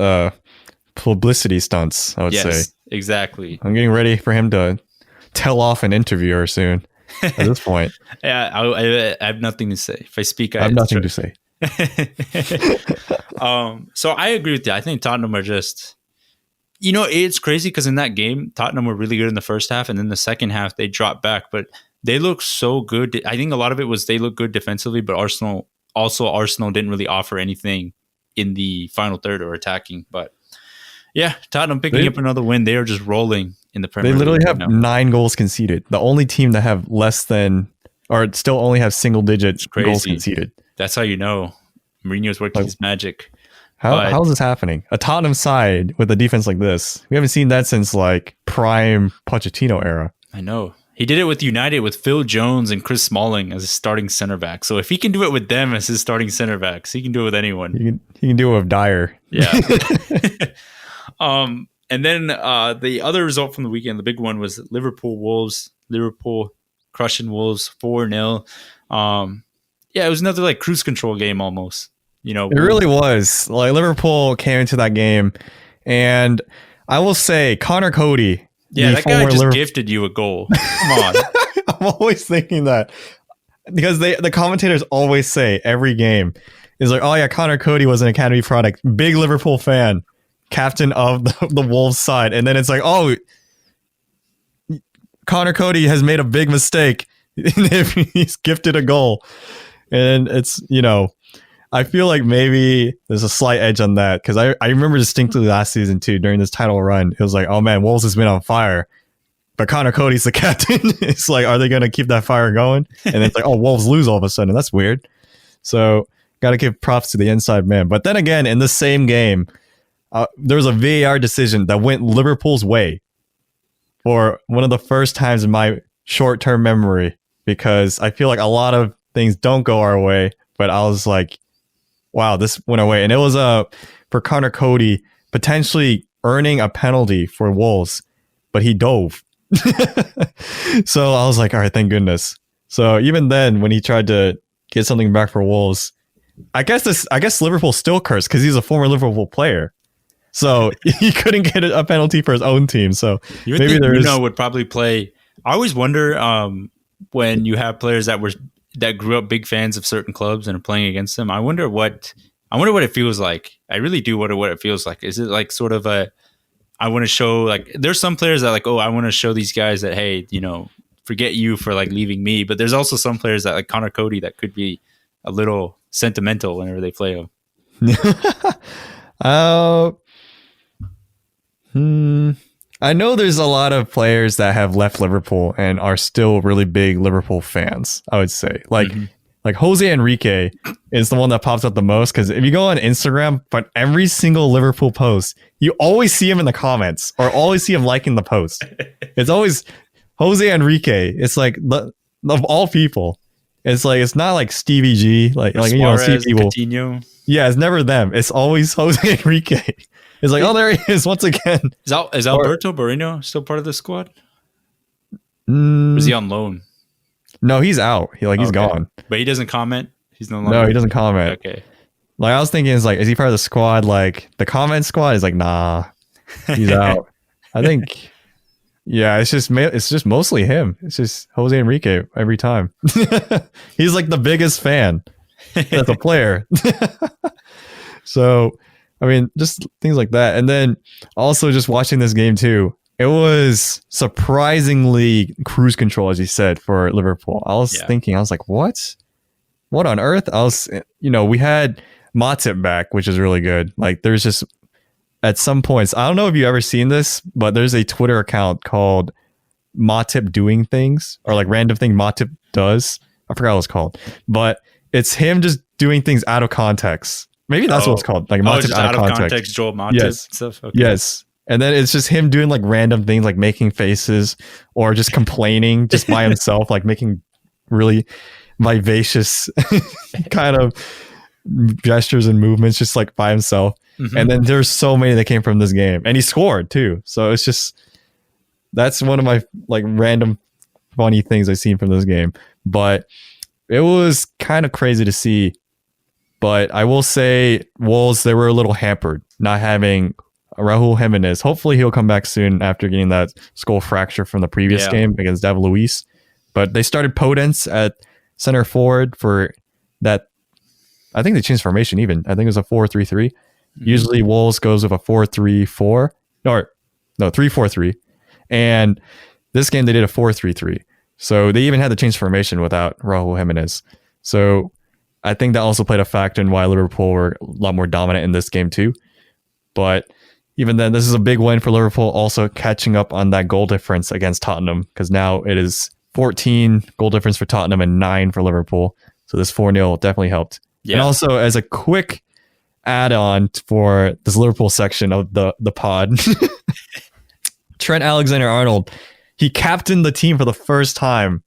Speaker 3: publicity stunts, I would say.
Speaker 2: Exactly.
Speaker 3: I'm getting ready for him to tell off an interviewer soon at this point.
Speaker 2: Yeah, I have nothing to say. If I speak, I
Speaker 3: have nothing to say.
Speaker 2: So I agree with you. I think Tottenham are just, it's crazy because in that game, Tottenham were really good in the first half, and then the second half they dropped back, but they look so good. I think a lot of it was they look good defensively, but Arsenal didn't really offer anything in the final third or attacking, but yeah, Tottenham picking up another win. They are just rolling in the Premier League.
Speaker 3: They literally have 9 goals conceded. The only team that have less than, or still only have single-digit goals conceded.
Speaker 2: That's how you know Mourinho's working his magic.
Speaker 3: How is this happening? A Tottenham side with a defense like this. We haven't seen that since like prime Pochettino era.
Speaker 2: I know. He did it with United with Phil Jones and Chris Smalling as his starting center back. So if he can do it with them as his starting center backs, he can do it with anyone.
Speaker 3: He can do it with Dyer.
Speaker 2: Yeah. And then the other result from the weekend, the big one, was Liverpool Wolves. Liverpool crushing Wolves 4-0. Yeah, it was another like cruise control game almost. You know,
Speaker 3: it really was. Like Liverpool came into that game, and I will say Conor Coady.
Speaker 2: Yeah, that guy just gifted you a goal. Come on.
Speaker 3: I'm always thinking that because the commentators always say every game is like, oh yeah, Conor Coady was an academy product, big Liverpool fan, captain of the Wolves side, and then it's like, oh, Conor Coady has made a big mistake if he's gifted a goal, and it's, you know, I feel like maybe there's a slight edge on that because I remember distinctly last season too, during this title run, it was like, oh man, Wolves has been on fire, but Conor Coady's the captain. It's like, are they going to keep that fire going? And it's like, oh, Wolves lose all of a sudden. That's weird. So got to give props to the inside man. But then again, in the same game, there was a VAR decision that went Liverpool's way for one of the first times in my short-term memory, because I feel like a lot of things don't go our way, but I was like, wow, this went away. And it was for Conor Coady potentially earning a penalty for Wolves, but he dove. So I was like, all right, thank goodness. So even then, when he tried to get something back for Wolves, I guess Liverpool still cursed because he's a former Liverpool player. So he couldn't get a penalty for his own team. So
Speaker 2: you would think Nuno would probably play. I always wonder when you have players that grew up big fans of certain clubs and are playing against them. I wonder what it feels like. I really do wonder what it feels like. Is it like sort of I want to show, like, there's some players that like, oh, I want to show these guys that, hey, you know, forget you for like leaving me. But there's also some players that like Conor Coady that could be a little sentimental whenever they play him.
Speaker 3: I know there's a lot of players that have left Liverpool and are still really big Liverpool fans, I would say. Like Jose Enrique is the one that pops up the most, because if you go on Instagram, but every single Liverpool post, you always see him in the comments or always see him liking the post. It's always Jose Enrique. It's like of all people. It's like, it's not like Stevie G, like
Speaker 2: Suarez,
Speaker 3: you know, see people.
Speaker 2: Coutinho.
Speaker 3: Yeah, it's never them. It's always Jose Enrique. It's like, oh, there he is once again.
Speaker 2: Is Alberto Moreno still part of the squad? Or is he on loan?
Speaker 3: No, he's out. He's gone.
Speaker 2: But he doesn't comment? He's no longer.
Speaker 3: No, he doesn't comment.
Speaker 2: Okay.
Speaker 3: Like, I was thinking, is he part of the squad? Like, the comment squad is like, nah, he's out. I think, yeah, it's just mostly him. It's just Jose Enrique every time. He's like the biggest fan as a player. So, I mean, just things like that. And then also just watching this game too, it was surprisingly cruise control, as you said, for Liverpool. I was thinking, I was like, what on earth? We had Matip back, which is really good. Like, there's just, at some points, I don't know if you've ever seen this, but there's a Twitter account called Matip Doing Things, or like random thing Matip does. I forgot what it's called, but it's him just doing things out of context. Maybe that's what it's called. Like Matip
Speaker 2: out of context. Joel Matip stuff. Okay.
Speaker 3: Yes. And then it's just him doing like random things, like making faces or just complaining just by himself, like making really vivacious kind of gestures and movements just like by himself. Mm-hmm. And then there's so many that came from this game, and he scored too. So it's just, that's one of my like random funny things I've seen from this game. But it was kind of crazy to see. But I will say Wolves, they were a little hampered not having Raúl Jiménez. Hopefully he'll come back soon after getting that skull fracture from the previous game against David Luiz. But they started Podence at center forward for that. I think they changed formation even. I think it was a 4-3-3. Mm-hmm. Usually Wolves goes with a 4-3-4. No, 3-4-3. And this game they did a 4-3-3. So they even had to change formation without Raúl Jiménez. So I think that also played a factor in why Liverpool were a lot more dominant in this game too. But even then, this is a big win for Liverpool, also catching up on that goal difference against Tottenham, because now it is 14 goal difference for Tottenham and 9 for Liverpool. So this 4-0 definitely helped. Yeah. And also, as a quick add-on for this Liverpool section of the pod, Trent Alexander-Arnold, he captained the team for the first time.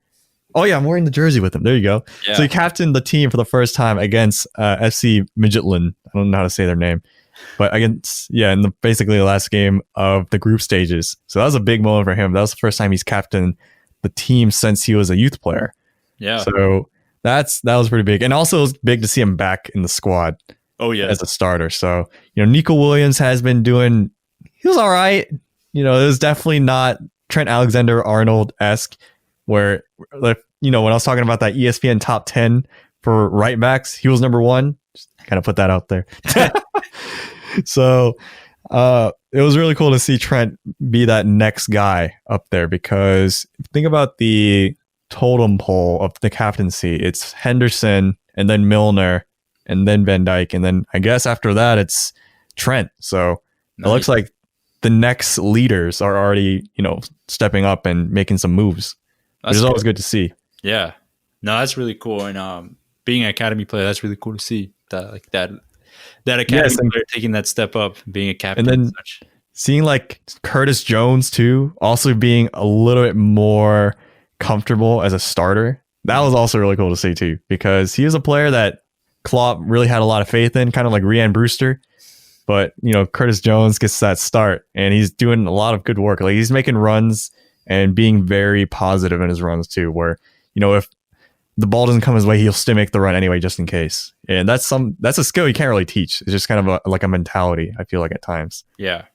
Speaker 3: Oh yeah, I'm wearing the jersey with him. There you go.
Speaker 2: Yeah.
Speaker 3: So he captained the team for the first time against FC Midtjylland. I don't know how to say their name, but against in basically the last game of the group stages. So that was a big moment for him. That was the first time he's captained the team since he was a youth player.
Speaker 2: Yeah.
Speaker 3: So that was pretty big, and also it was big to see him back in the squad.
Speaker 2: Oh yeah,
Speaker 3: as a starter. So Nico Williams has been doing. He was all right. It was definitely not Trent Alexander-Arnold-esque. Where, when I was talking about that ESPN top 10 for right backs, he was number 1. Just kind of put that out there. So it was really cool to see Trent be that next guy up there, because think about the totem pole of the captaincy. It's Henderson and then Milner and then Van Dijk. And then I guess after that, it's Trent. So It looks like the next leaders are already, stepping up and making some moves. Which is always good to see.
Speaker 2: Yeah. No, that's really cool. And being an academy player, that's really cool to see. That academy player taking that step up, being a captain.
Speaker 3: And then seeing like Curtis Jones too, also being a little bit more comfortable as a starter. That was also really cool to see too, because he was a player that Klopp really had a lot of faith in, kind of like Rhian Brewster. But, Curtis Jones gets that start and he's doing a lot of good work. Like he's making runs and being very positive in his runs too, where, if the ball doesn't come his way, he'll still make the run anyway, just in case. And that's a skill you can't really teach. It's just kind of like a mentality, I feel like at times.
Speaker 2: Yeah.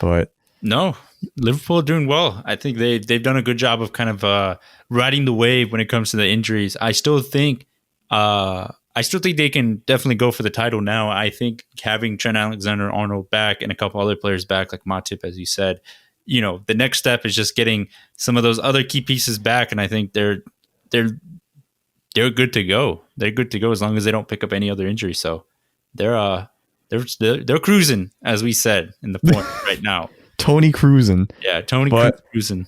Speaker 3: But
Speaker 2: no, Liverpool are doing well. I think they've done a good job of kind of riding the wave when it comes to the injuries. I still think they can definitely go for the title now. I think having Trent Alexander-Arnold back and a couple other players back, like Matip, as you said, the next step is just getting some of those other key pieces back, and I think they're good to go. They're good to go as long as they don't pick up any other injuries. So they're cruising, as we said in the point right now.
Speaker 3: Tony cruising.
Speaker 2: Yeah, Tony cruising.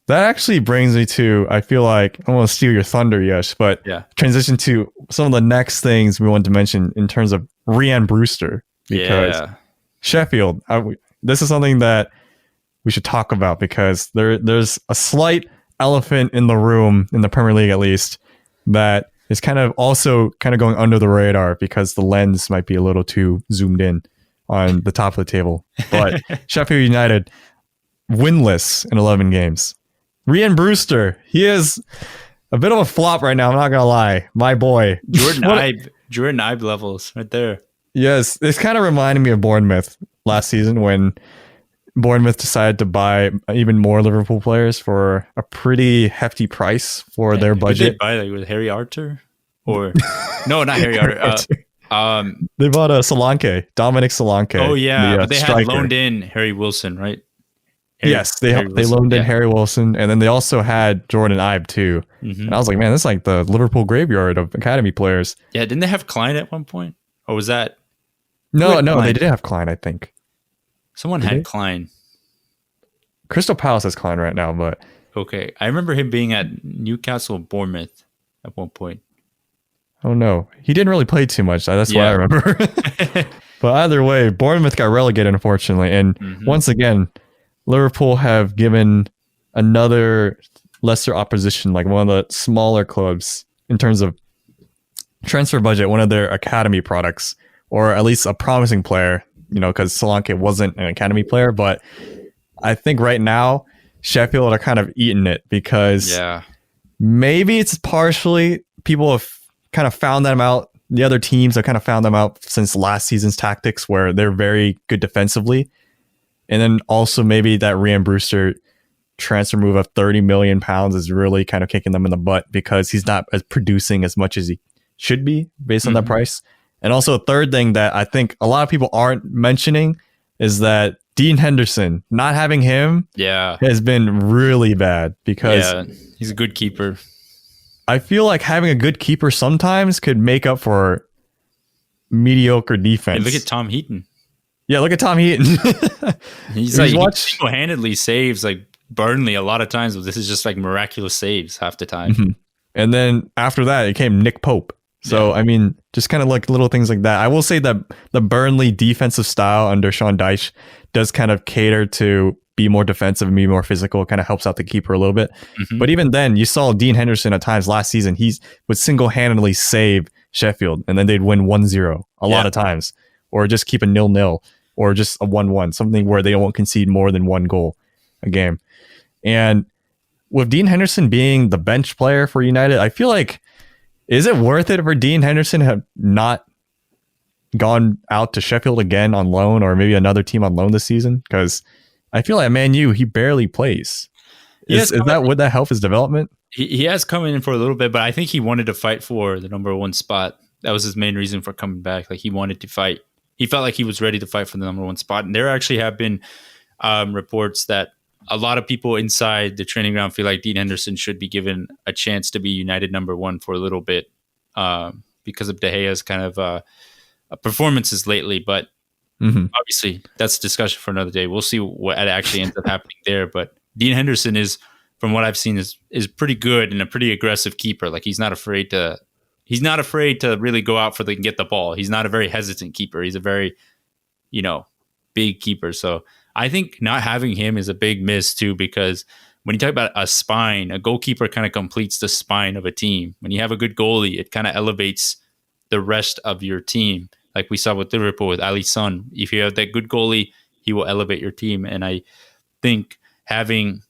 Speaker 3: That actually brings me to, I feel like, I want to steal your thunder, Yash, but transition to some of the next things we want to mention in terms of Rhian Brewster. Because Sheffield, this is something that we should talk about, because there's a slight elephant in the room, in the Premier League at least, that is kind of going under the radar because the lens might be a little too zoomed in on the top of the table. But Sheffield United, winless in 11 games. Rhian Brewster, he is a bit of a flop right now, I'm not going to lie. My boy.
Speaker 2: Jordan Ibe levels right there.
Speaker 3: Yes, it's kind of reminding me of Bournemouth last season, when Bournemouth decided to buy even more Liverpool players for a pretty hefty price for their budget.
Speaker 2: Did they buy with Harry Arter? Or no, not Harry Arter.
Speaker 3: They bought Solanke, Dominic Solanke.
Speaker 2: Oh yeah, but they had loaned in Harry Wilson, right?
Speaker 3: They loaned in Harry Wilson, and then they also had Jordan Ibe too. Mm-hmm. And I was like, man, that's like the Liverpool graveyard of academy players.
Speaker 2: Yeah, didn't they have Klein at one point? Or was that?
Speaker 3: No, they did have Klein, I think.
Speaker 2: Someone had Klein.
Speaker 3: Crystal Palace has Klein right now, but
Speaker 2: okay. I remember him being at Newcastle and Bournemouth at one point.
Speaker 3: Oh no, he didn't really play too much. That's what I remember. But either way, Bournemouth got relegated, unfortunately, and once again, Liverpool have given another lesser opposition, like one of the smaller clubs in terms of transfer budget, one of their academy products, or at least a promising player. Because Solanke wasn't an academy player, but I think right now Sheffield are kind of eating it, because maybe it's partially people have kind of found them out. The other teams have kind of found them out since last season's tactics, where they're very good defensively. And then also maybe that Rhian Brewster transfer move of £30 million is really kind of kicking them in the butt, because he's not producing as much as he should be based on that price. And also a third thing that I think a lot of people aren't mentioning is that Dean Henderson, not having him has been really bad, because
Speaker 2: he's a good keeper.
Speaker 3: I feel like having a good keeper sometimes could make up for mediocre defense.
Speaker 2: Hey, look at Tom Heaton.
Speaker 3: Yeah, look at Tom Heaton.
Speaker 2: He single-handedly saves like Burnley a lot of times, but this is just like miraculous saves half the time.
Speaker 3: Mm-hmm. And then after that, it came Nick Pope. So, I mean, just kind of like little things like that. I will say that the Burnley defensive style under Sean Dyche does kind of cater to be more defensive and be more physical. It kind of helps out the keeper a little bit.
Speaker 2: Mhm.
Speaker 3: But even then, you saw Dean Henderson at times last season. He would single-handedly save Sheffield, and then they'd win 1-0 a lot of times, or just keep a 0-0, or just a 1-1, something where they won't concede more than one goal a game. And with Dean Henderson being the bench player for United, I feel like, is it worth it for Dean Henderson to have not gone out to Sheffield again on loan, or maybe another team on loan this season? Because I feel like Man U, he barely plays. Would that help his development?
Speaker 2: He has come in for a little bit, but I think he wanted to fight for the number one spot. That was his main reason for coming back. Like, he wanted to fight. He felt like he was ready to fight for the number one spot. And there actually have been reports that a lot of people inside the training ground feel like Dean Henderson should be given a chance to be United number one for a little bit because of De Gea's kind of performances lately. But obviously, that's a discussion for another day. We'll see what actually ends up happening there. But Dean Henderson is, from what I've seen, is pretty good and a pretty aggressive keeper. Like, he's not afraid to really go out for and get the ball. He's not a very hesitant keeper. He's a very, big keeper. So I think not having him is a big miss too, because when you talk about a spine, a goalkeeper kind of completes the spine of a team. When you have a good goalie, it kind of elevates the rest of your team. Like we saw with Liverpool with Alisson. If you have that good goalie, he will elevate your team. And I think having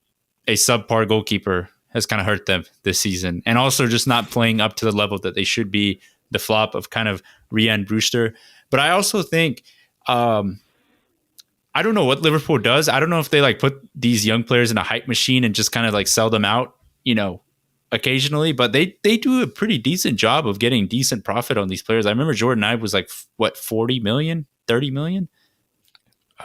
Speaker 2: a subpar goalkeeper has kind of hurt them this season. And also just not playing up to the level that they should be, the flop of kind of Ryan Brewster. But I also think, I don't know what Liverpool does. I don't know if they like put these young players in a hype machine and just kind of like sell them out, occasionally, but they do a pretty decent job of getting decent profit on these players. I remember Jordan Ibe was like, 40 million, 30 million?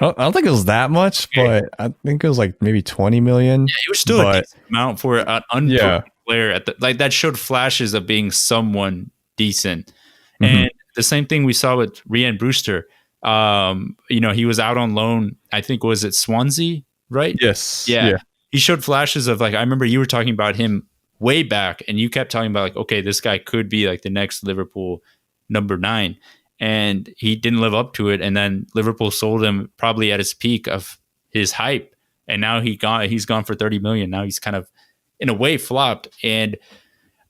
Speaker 3: I don't think it was that much, but I think it was like maybe 20 million.
Speaker 2: Yeah, it was still a decent amount for an unproven player that showed flashes of being someone decent. And the same thing we saw with Ryan Brewster. He was out on loan. I think, was it Swansea, right?
Speaker 3: Yes.
Speaker 2: Yeah. He showed flashes of, like, I remember you were talking about him way back, and you kept talking about, like, okay, this guy could be like the next Liverpool number 9. And he didn't live up to it. And then Liverpool sold him probably at his peak of his hype. And now he's gone for 30 million. Now he's kind of, in a way, flopped. And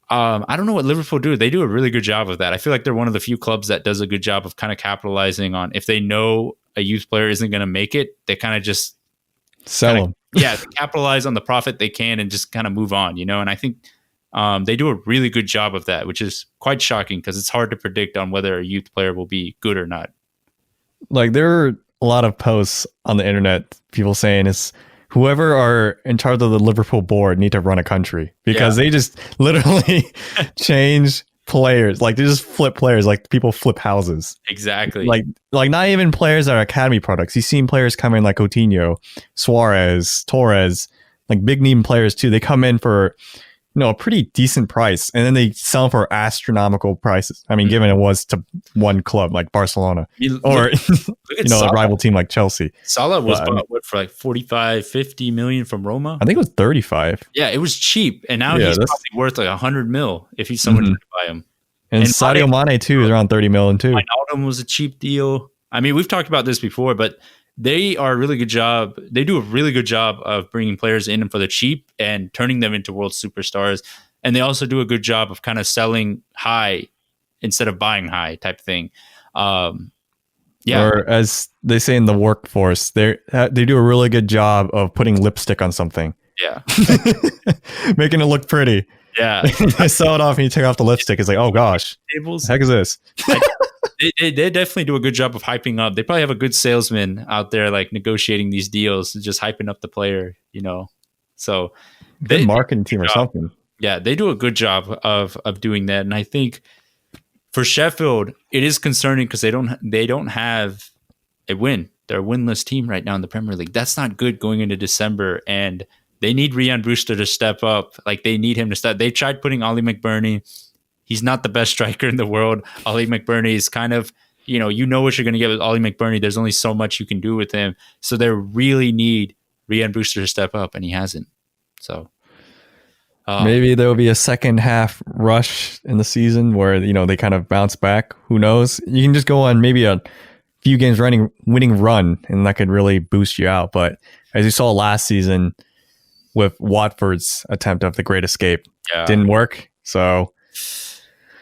Speaker 2: I don't know what Liverpool do. They do a really good job of that. I feel like they're one of the few clubs that does a good job of kind of capitalizing on, if they know a youth player isn't going to make it, they kind of just
Speaker 3: sell them.
Speaker 2: Yeah, capitalize on the profit they can and just kind of move on, And I think they do a really good job of that, which is quite shocking because it's hard to predict on whether a youth player will be good or not.
Speaker 3: Like, there are a lot of posts on the internet, people saying it's whoever are in charge of the Liverpool board need to run a country, because they just literally change players. Like, they just flip players, like people flip houses.
Speaker 2: Exactly.
Speaker 3: Like not even players that are academy products. You've seen players come in like Coutinho, Suarez, Torres, like big name players too. They come in for a pretty decent price, and then they sell for astronomical prices. I mean, given it was to one club like Barcelona, or a rival team like Chelsea.
Speaker 2: Salah was bought for like 45, 50 million from Roma.
Speaker 3: I think it was 35.
Speaker 2: Yeah, it was cheap, and now he's probably worth like 100 mil if he's someone to buy him.
Speaker 3: And Sadio Mane too is around 30 million too.
Speaker 2: Wijnaldum was a cheap deal. I mean, we've talked about this before, but they are a really good job. They do a really good job of bringing players in for the cheap and turning them into world superstars. And they also do a good job of kind of selling high instead of buying high type thing.
Speaker 3: Or as they say in the workforce, they do a really good job of putting lipstick on something.
Speaker 2: Yeah.
Speaker 3: Making it look pretty.
Speaker 2: Yeah.
Speaker 3: They sell it off and you take off the lipstick. It's like, oh gosh, what the heck is this?
Speaker 2: They definitely do a good job of hyping up. They probably have a good salesman out there, like negotiating these deals, just hyping up the player, So
Speaker 3: good marketing team or something.
Speaker 2: Yeah, they do a good job of doing that. And I think for Sheffield, it is concerning because they don't have a win. They're a winless team right now in the Premier League. That's not good going into December, and they need Ryan Brewster to step up. Like, they need him to step. They tried putting Ollie McBurney. He's not the best striker in the world. Ollie McBurney is kind of, what you're going to get with Ollie McBurney. There's only so much you can do with him. So they really need Ryan Brewster to step up, and he hasn't. So
Speaker 3: maybe there will be a second half rush in the season where, they kind of bounce back. Who knows? You can just go on maybe a few games winning run, and that could really boost you out. But as you saw last season with Watford's attempt of the Great Escape, didn't work. So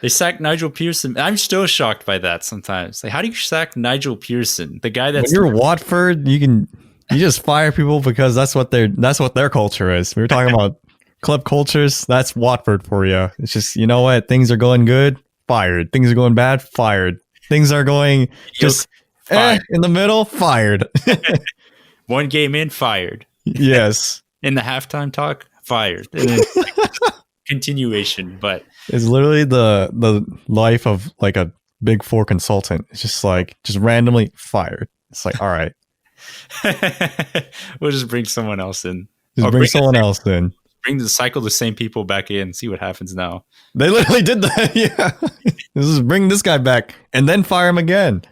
Speaker 2: they sacked Nigel Pearson. I'm still shocked by that sometimes. Like, how do you sack Nigel Pearson, the guy that's
Speaker 3: when you're Watford, you just fire people because that's what their culture is. We were talking about club cultures. That's Watford for you. It's just, you know what? Things are going good, fired. Things are going bad, fired. Things are going just in the middle, fired.
Speaker 2: One game in, fired.
Speaker 3: Yes.
Speaker 2: In the halftime talk, fired. And then continuation, but
Speaker 3: it's literally the life of like a Big Four consultant. It's just randomly fired. It's like, all right.
Speaker 2: We'll just bring someone else in.
Speaker 3: Bring someone else in.
Speaker 2: Bring the same people back in, see what happens now.
Speaker 3: They literally did that. Yeah. Bring this guy back and then fire him again.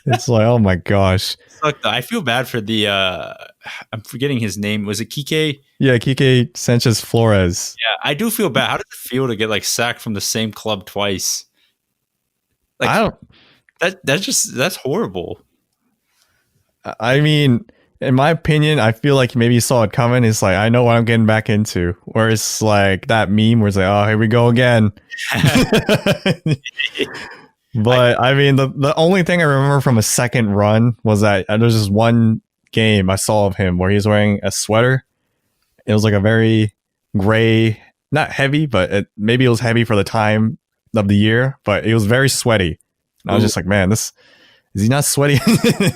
Speaker 3: It's like, oh my gosh.
Speaker 2: I feel bad for the I'm forgetting his name. Was it Kike?
Speaker 3: Yeah, Kike Sanchez Flores.
Speaker 2: Yeah, I do feel bad. How does it feel to get like sacked from the same club twice? Like,
Speaker 3: I don't.
Speaker 2: That's horrible.
Speaker 3: I mean, in my opinion, I feel like maybe he saw it coming. It's like, I know what I'm getting back into. Where it's like that meme where it's like, oh, here we go again. But I mean, the only thing I remember from a second run was that there's just one game I saw of him where he was wearing a sweater. It was like a very gray, not heavy, but maybe it was heavy for the time of the year, but it was very sweaty. And I was just like, man, is he not sweaty?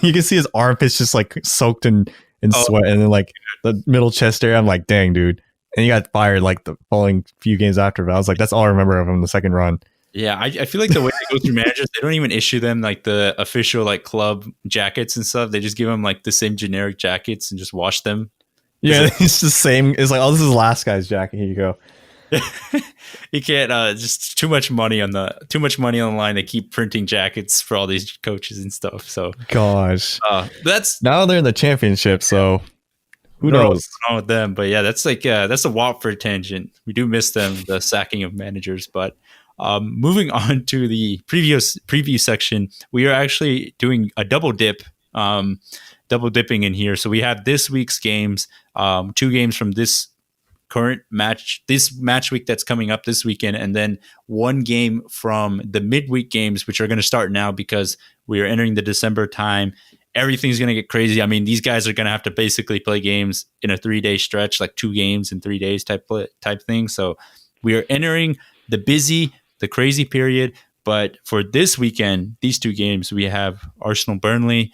Speaker 3: You can see his armpits just like soaked in sweat, and then like the middle chest area. I'm like, dang, dude. And he got fired like the following few games after. But I was like, that's all I remember of him the second run.
Speaker 2: Yeah, I feel like the way they go through managers, they don't even issue them like the official like club jackets and stuff. They just give them like the same generic jackets and just wash them.
Speaker 3: Yeah, it's the same. It's like, oh, this is the last guy's jacket. Here you go.
Speaker 2: You can't just too much money on the line. They keep printing jackets for all these coaches and stuff. So
Speaker 3: gosh,
Speaker 2: that's
Speaker 3: now they're in the championship. So who knows
Speaker 2: what's wrong with them? But yeah, that's like that's a Watford tangent. We do miss them, the sacking of managers, but. Moving on to the preview section, we are actually doing a double dipping in here. So we have this week's games, 2 games from this match week that's coming up this weekend, and then 1 game from the midweek games, which are going to start now because we are entering the December time. Everything's going to get crazy. I mean, these guys are going to have to basically play games in a 3-day stretch, like 2 games in 3 days type thing. So we are entering the crazy period. But for this weekend, these 2 games, we have Arsenal-Burnley.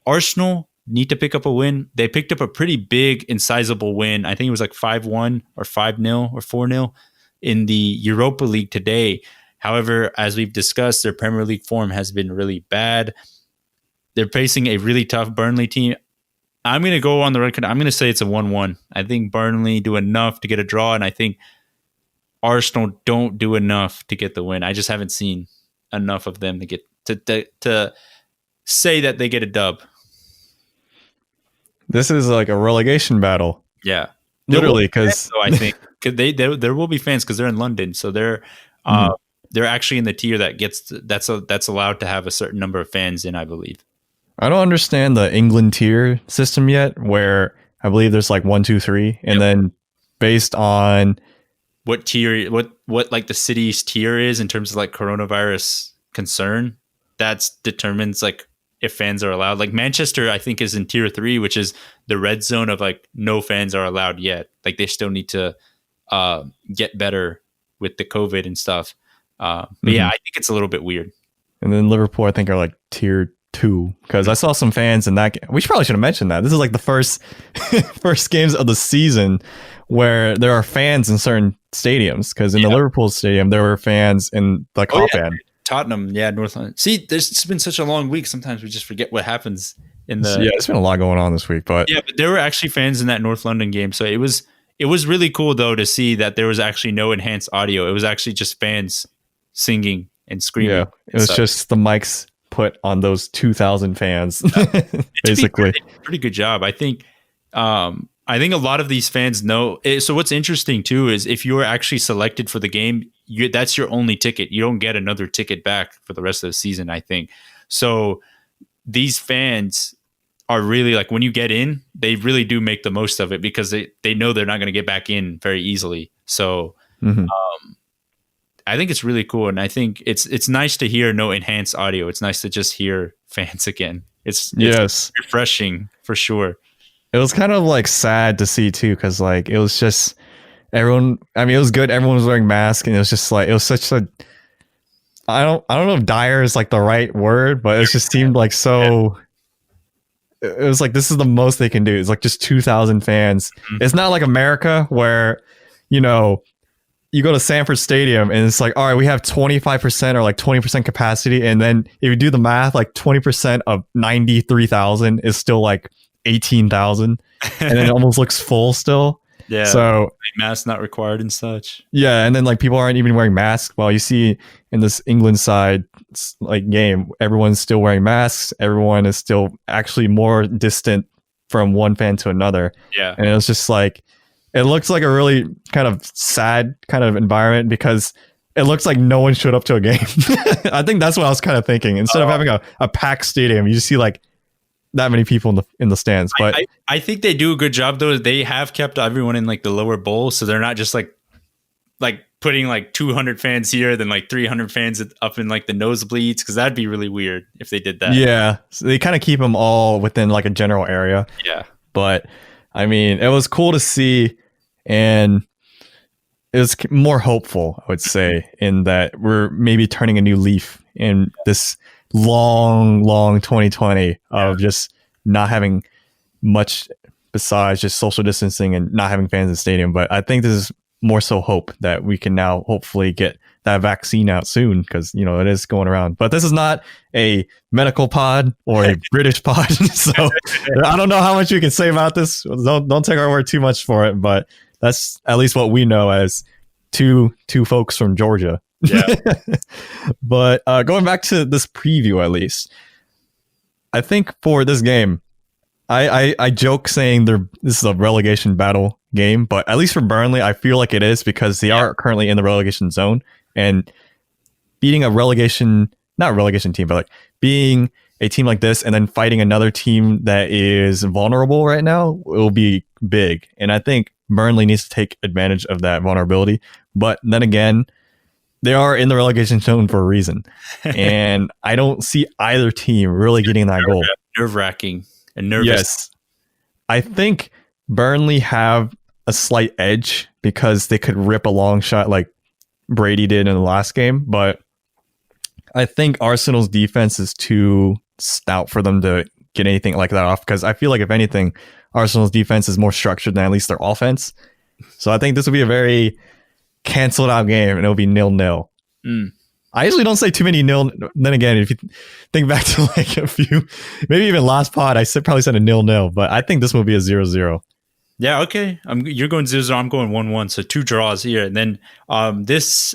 Speaker 2: Arsenal need to pick up a win. They picked up a pretty big and sizable win. I think it was like 5-1 or 5-0 or 4-0 in the Europa League today. However, as we've discussed, their Premier League form has been really bad. They're facing a really tough Burnley team. I'm going to go on the record. I'm going to say it's a 1-1. I think Burnley do enough to get a draw, and I think Arsenal don't do enough to get the win. I just haven't seen enough of them to get to say that they get a dub.
Speaker 3: This is like a relegation battle.
Speaker 2: Yeah,
Speaker 3: literally, because
Speaker 2: I think there will be fans because they're in London, so they're actually in the tier that's allowed to have a certain number of fans in, I believe.
Speaker 3: I don't understand the England tier system yet, where I believe there's like 1, 2, 3, and then based on
Speaker 2: what tier, what like the city's tier is in terms of like coronavirus concern, that determines like if fans are allowed. Like Manchester, I think, is in tier 3, which is the red zone of like no fans are allowed yet. Like they still need to get better with the COVID and stuff. But yeah, I think it's a little bit weird.
Speaker 3: And then Liverpool, I think, are like tier 2, because I saw some fans in that game. We probably should have mentioned that. This is like the first games of the season where there are fans in certain stadiums, because in the Liverpool stadium, there were fans in the Cop end.
Speaker 2: Tottenham, North London. See, it's been such a long week. Sometimes we just forget what happens in the.
Speaker 3: Yeah, there's been a lot going on this week, but
Speaker 2: there were actually fans in that North London game, so it was really cool though to see that there was actually no enhanced audio. It was actually just fans singing and screaming.
Speaker 3: Yeah, it was just the mics put on those 2,000 fans, basically.
Speaker 2: Pretty good job, I think. I think a lot of these fans know. So what's interesting too is if you're actually selected for the game, that's your only ticket. You don't get another ticket back for the rest of the season, I think. So these fans are really like, when you get in, they really do make the most of it because they know they're not going to get back in very easily. So I think it's really cool. And I think it's nice to hear no enhanced audio. It's nice to just hear fans again. It's refreshing for sure.
Speaker 3: It was kind of like sad to see too, because like it was just everyone. I mean, it was good. Everyone was wearing masks, and it was just like it was such a. I don't know if dire is like the right word, but it just seemed like so. It was like this is the most they can do. It's like just 2,000 fans. It's not like America where, you know, you go to Sanford Stadium and it's like, all right, we have 25% or like 20% capacity, and then if you do the math, like 20% of 93,000 is still like 18,000, and then it almost looks full still.
Speaker 2: Yeah.
Speaker 3: So
Speaker 2: masks not required and such.
Speaker 3: Yeah, and then like people aren't even wearing masks. While you see in this England side like game, everyone's still wearing masks. Everyone is still actually more distant from one fan to another.
Speaker 2: Yeah.
Speaker 3: And it was just like, it looks like a really kind of sad kind of environment because it looks like no one showed up to a game. I think that's what I was kind of thinking. Instead of having a packed stadium, you just see like that many people in the stands. But
Speaker 2: I think they do a good job though. They have kept everyone in like the lower bowl, so they're not just like putting like 200 fans here, then like 300 fans up in like the nosebleeds, because that'd be really weird if they did that.
Speaker 3: Yeah, so they kind of keep them all within like a general area.
Speaker 2: Yeah,
Speaker 3: but I mean, it was cool to see, and it was more hopeful, I would say, in that we're maybe turning a new leaf in this long 2020 of just not having much besides just social distancing and not having fans in the stadium. But I think this is more so hope that we can now hopefully get that vaccine out soon, because you know it is going around. But this is not a medical pod or a British pod, so I don't know how much we can say about this. Don't take our word too much for it, but that's at least what we know as two folks from Georgia.
Speaker 2: Yeah.
Speaker 3: But going back to this preview, at least, I think for this game, I joke saying this is a relegation battle game, but at least for Burnley, I feel like it is, because they are currently in the relegation zone, and beating a not relegation team, but like being a team like this and then fighting another team that is vulnerable right now will be big. And I think Burnley needs to take advantage of that vulnerability. But then again, they are in the relegation zone for a reason. And I don't see either team really getting that goal.
Speaker 2: Nerve-wracking and nervous.
Speaker 3: Yes. I think Burnley have a slight edge because they could rip a long shot like Brady did in the last game. But I think Arsenal's defense is too stout for them to get anything like that off, because I feel like, if anything, Arsenal's defense is more structured than at least their offense. So I think this will be a very canceled out game, and it'll be 0-0. I usually don't say too many 0. Then again, if you think back to like a few, maybe even last pod, I probably said a 0-0, but I think this will be a 0-0.
Speaker 2: Yeah, okay. You're going 0-0, I'm going 1-1, so 2 draws here. And then this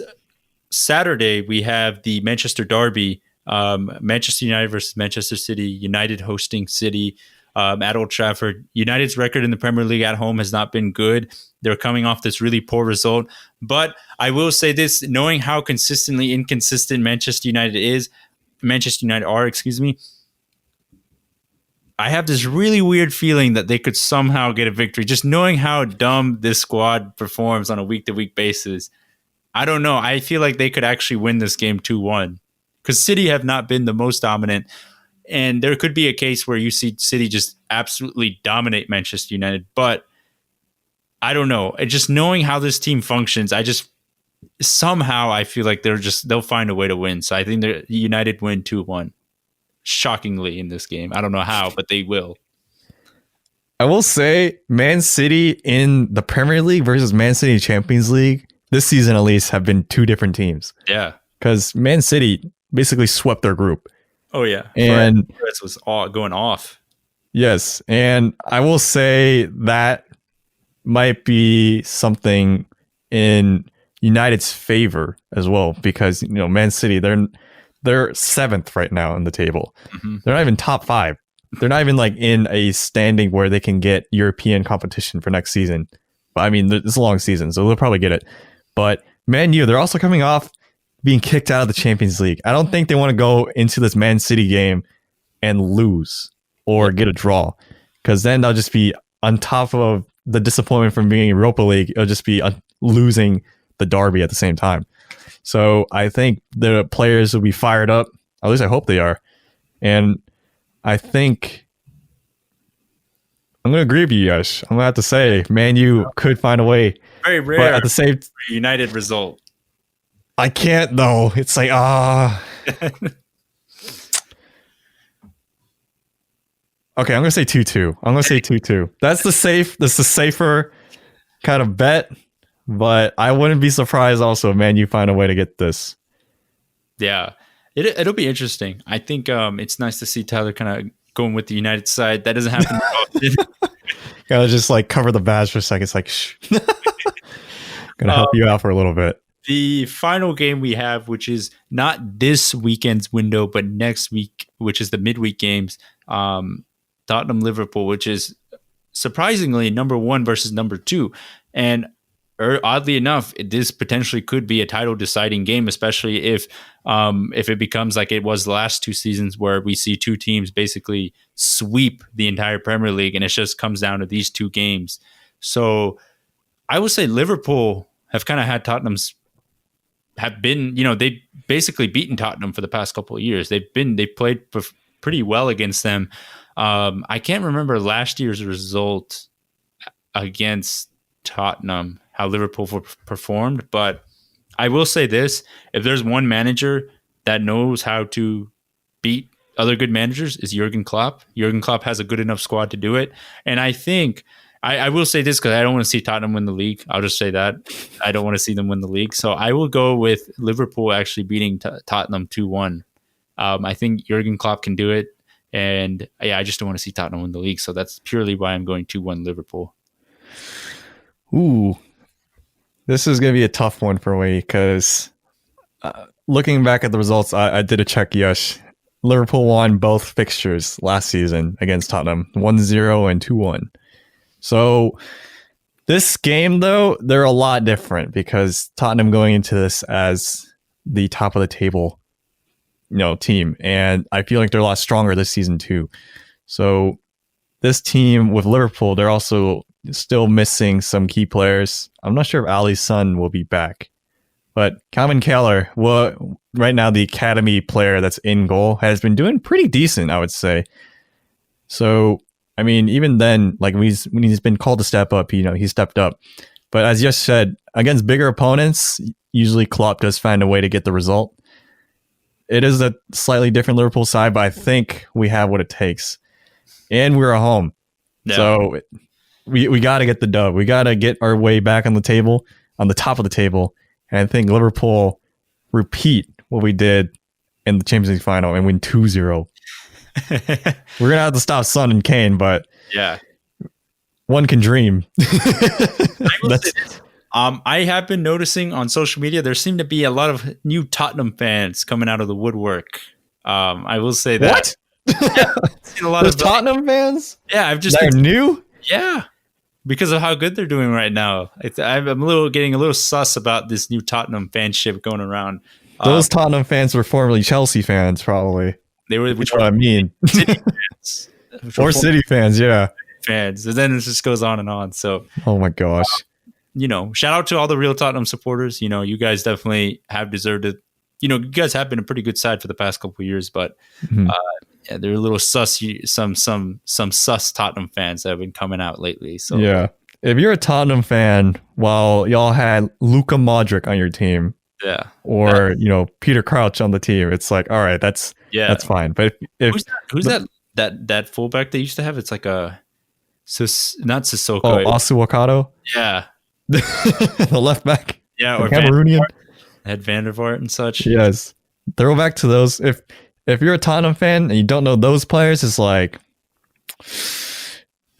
Speaker 2: Saturday we have the Manchester Derby, Manchester United versus Manchester City. United hosting City at Old Trafford. United's record in the Premier League at home has not been good. They're coming off this really poor result. But I will say this, knowing how consistently inconsistent Manchester United are, I have this really weird feeling that they could somehow get a victory. Just knowing how dumb this squad performs on a week-to-week basis. I don't know. I feel like they could actually win this game 2-1. Because City have not been the most dominant. And there could be a case where you see City just absolutely dominate Manchester United. But I don't know. Just knowing how this team functions, I feel like they'll find a way to win. So I think United win 2-1. Shockingly in this game. I don't know how, but they will.
Speaker 3: I will say Man City in the Premier League versus Man City Champions League this season, at least, have been two different teams.
Speaker 2: Yeah.
Speaker 3: Because Man City basically swept their group.
Speaker 2: Oh, yeah.
Speaker 3: And
Speaker 2: Flores was going off. Yes.
Speaker 3: And I will say that might be something in United's favor as well, because, you know, Man City, they're 7th right now in the table. Mm-hmm. They're not even top 5. They're not even like in a standing where they can get European competition for next season. But I mean, it's a long season, so they'll probably get it. But Man U, they're also coming off being kicked out of the Champions League. I don't think they want to go into this Man City game and lose or get a draw, because then they'll just be on top of the disappointment from being in Europa League. It'll just be losing the derby at the same time. So I think the players will be fired up. At least I hope they are. And I think I'm going to agree with you, Yash. I'm going to have to say, Man U could find a way.
Speaker 2: Very rare.
Speaker 3: But at the same
Speaker 2: United result.
Speaker 3: I can't though. It's like Okay, I'm gonna say 2-2. I'm gonna say 2-2. That's the safer kind of bet, but I wouldn't be surprised also if Man U find a way to get this.
Speaker 2: Yeah. It'll be interesting. I think it's nice to see Tyler kind of going with the United side. That doesn't happen often.
Speaker 3: Gotta just like cover the badge for a second. It's like shh. Gonna help you out for a little bit.
Speaker 2: The final game we have, which is not this weekend's window, but next week, which is the midweek games, Tottenham Liverpool, which is surprisingly number 1 versus number 2. And oddly enough, this potentially could be a title deciding game, especially if it becomes like it was the last 2 seasons where we see 2 teams basically sweep the entire Premier League, and it just comes down to these 2 games. So I would say Liverpool have kind of had have been, they've basically beaten Tottenham for the past couple of years. They've played pretty well against them. I can't remember last year's result against Tottenham, how Liverpool performed, but I will say this: if there's one manager that knows how to beat other good managers, is Jurgen Klopp. Jurgen Klopp has a good enough squad to do it, and I think I will say this because I don't want to see Tottenham win the league. I'll just say that I don't want to see them win the league, so I will go with Liverpool actually beating Tottenham 2-1. I think Jurgen Klopp can do it, and I just don't want to see Tottenham win the league, so that's purely why I'm going 2-1 Liverpool.
Speaker 3: Ooh, this is going to be a tough one for me because looking back at the results, I did a check. Yes, Liverpool won both fixtures last season against Tottenham, 1-0 and 2-1. So this game, though, they're a lot different because Tottenham going into this as the top of the table, team, and I feel like they're a lot stronger this season too. So this team with Liverpool, they're also still missing some key players. I'm not sure if Ali's son will be back, but Calvin Keller, right now the academy player that's in goal, has been doing pretty decent, I would say. So I mean, even then, like when he's been called to step up, he stepped up. But as Yash said, against bigger opponents, usually Klopp does find a way to get the result. It is a slightly different Liverpool side, but I think we have what it takes. And we're at home. Yeah. So we got to get the dub. We got to get our way back on the table, on the top of the table. And I think Liverpool repeat what we did in the Champions League final and win 2-0. We're going to have to stop Son and Kane, but
Speaker 2: yeah,
Speaker 3: one can dream.
Speaker 2: I have been noticing on social media there seem to be a lot of new Tottenham fans coming out of the woodwork. I will say that.
Speaker 3: What?
Speaker 2: Yeah, a lot
Speaker 3: of Tottenham fans?
Speaker 2: Yeah,
Speaker 3: they're new?
Speaker 2: Yeah, because of how good they're doing right now. I'm getting a little sus about this new Tottenham fanship going around.
Speaker 3: Those Tottenham fans were formerly Chelsea fans, probably.
Speaker 2: They were,
Speaker 3: which what I mean.
Speaker 2: City fans.
Speaker 3: Or City fans, yeah.
Speaker 2: Fans. And then it just goes on and on. So,
Speaker 3: oh my gosh.
Speaker 2: Shout out to all the real Tottenham supporters. You guys definitely have deserved it. You guys have been a pretty good side for the past couple of years, but yeah, they're a little sus. Some sus Tottenham fans that have been coming out lately. So
Speaker 3: yeah, if you're a Tottenham fan, while y'all had Luka Modric on your team,
Speaker 2: yeah,
Speaker 3: or Peter Crouch on the team, it's like, all right, that's fine. But if
Speaker 2: who's that fullback they used to have? It's like not Sissoko.
Speaker 3: Oh, Osuwakado.
Speaker 2: Yeah,
Speaker 3: the left back.
Speaker 2: Yeah, or
Speaker 3: Cameroonian.
Speaker 2: Had Van der Vaart and such.
Speaker 3: Yes, throw back to those. If you're a Tottenham fan and you don't know those players, it's like,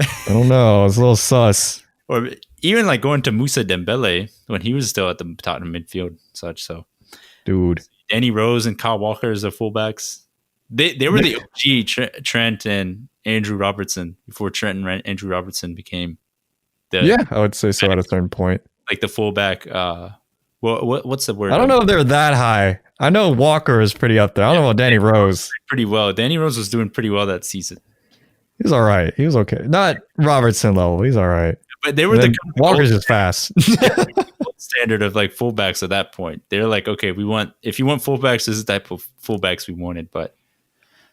Speaker 3: I don't know, it's a little sus.
Speaker 2: Or even like going to Moussa Dembele when he was still at the Tottenham midfield and such. So,
Speaker 3: dude,
Speaker 2: Danny Rose and Kyle Walker as the fullbacks. They were the OG Trent and Andrew Robertson before Trent and Andrew Robertson became
Speaker 3: I would say so at a certain point.
Speaker 2: Like the fullback What's the word?
Speaker 3: I don't know if they're that high. I know Walker is pretty up there. I don't know about Danny Rose.
Speaker 2: Pretty well. Danny Rose was doing pretty well that season.
Speaker 3: He was all right. He was okay. Not Robertson level. He's all right.
Speaker 2: But they were
Speaker 3: Walker's just fast.
Speaker 2: standard of like fullbacks at that point. They're like, okay, if you want fullbacks, this is the type of fullbacks we wanted. But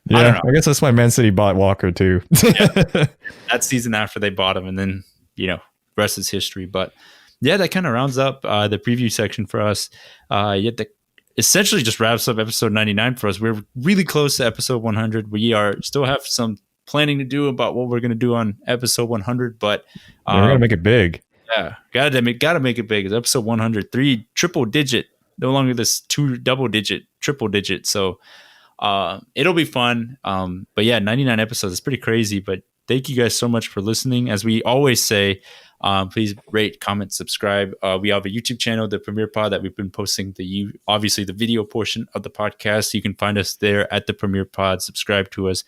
Speaker 3: yeah,
Speaker 2: I don't know.
Speaker 3: I guess that's why Man City bought Walker too.
Speaker 2: That season after they bought him, and then rest is history. But yeah, that kind of rounds up the preview section for us. That essentially just wraps up episode 99 for us. We're really close to episode 100. We still have some planning to do about what we're going to do on episode 100, but
Speaker 3: we're going to make it big.
Speaker 2: Yeah, gotta make it big. It's episode 103, triple digit. No longer this 2 double digit, triple digit. So it'll be fun. But yeah, 99 episodes is pretty crazy. But thank you guys so much for listening. As we always say, please rate, comment, subscribe. We have a YouTube channel, the Premier Pod, that we've been posting obviously the video portion of the podcast. You can find us there at the Premier Pod. Subscribe to us.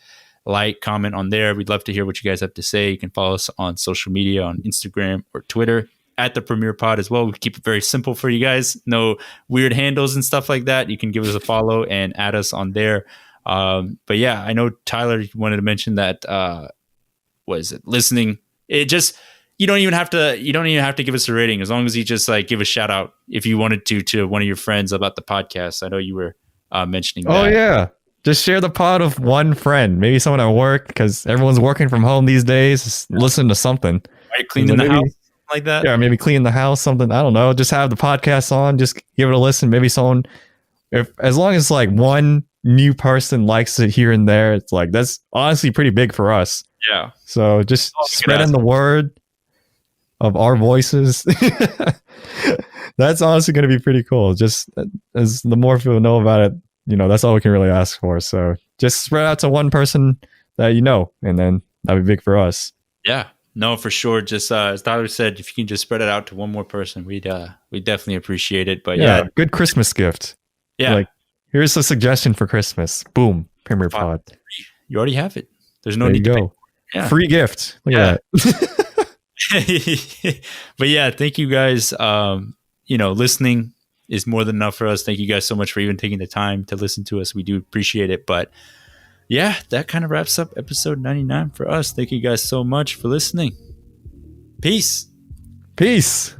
Speaker 2: Like, comment on there. We'd love to hear what you guys have to say. You can follow us on social media, on Instagram or Twitter at the Premier Pod as well. We keep it very simple for you guys. No weird handles and stuff like that. You can give us a follow and add us on there. But yeah, I know Tyler wanted to mention that. What is it? Listening. It just you don't even have to give us a rating, as long as you just like give a shout out if you wanted to one of your friends about the podcast. I know you were mentioning that.
Speaker 3: Oh yeah. Just share the pod with one friend, maybe someone at work, because everyone's working from home these days. Just listen to something.
Speaker 2: Are you cleaning the house like that?
Speaker 3: Yeah, maybe clean the house, something. I don't know. Just have the podcast on. Just give it a listen. Maybe someone, as long as like one new person likes it here and there, it's like that's honestly pretty big for us.
Speaker 2: Yeah.
Speaker 3: So just spreading the word of our voices. That's honestly going to be pretty cool. Just as the more people know about it, that's all we can really ask for. So just spread out to one person that and then that'd be big for us.
Speaker 2: Yeah, no, for sure. Just as Tyler said, if you can just spread it out to one more person, we'd definitely appreciate it. But yeah,
Speaker 3: good Christmas gift. Yeah, like here's a suggestion for Christmas. Boom, Premier Pod.
Speaker 2: You already have it. There's no need to pay.
Speaker 3: Yeah. Free gift. Look at
Speaker 2: that. But yeah, thank you guys. Listening is more than enough for us. Thank you guys so much for even taking the time to listen to us. We do appreciate it. But yeah, that kind of wraps up episode 99 for us. Thank you guys so much for listening. Peace.
Speaker 3: Peace.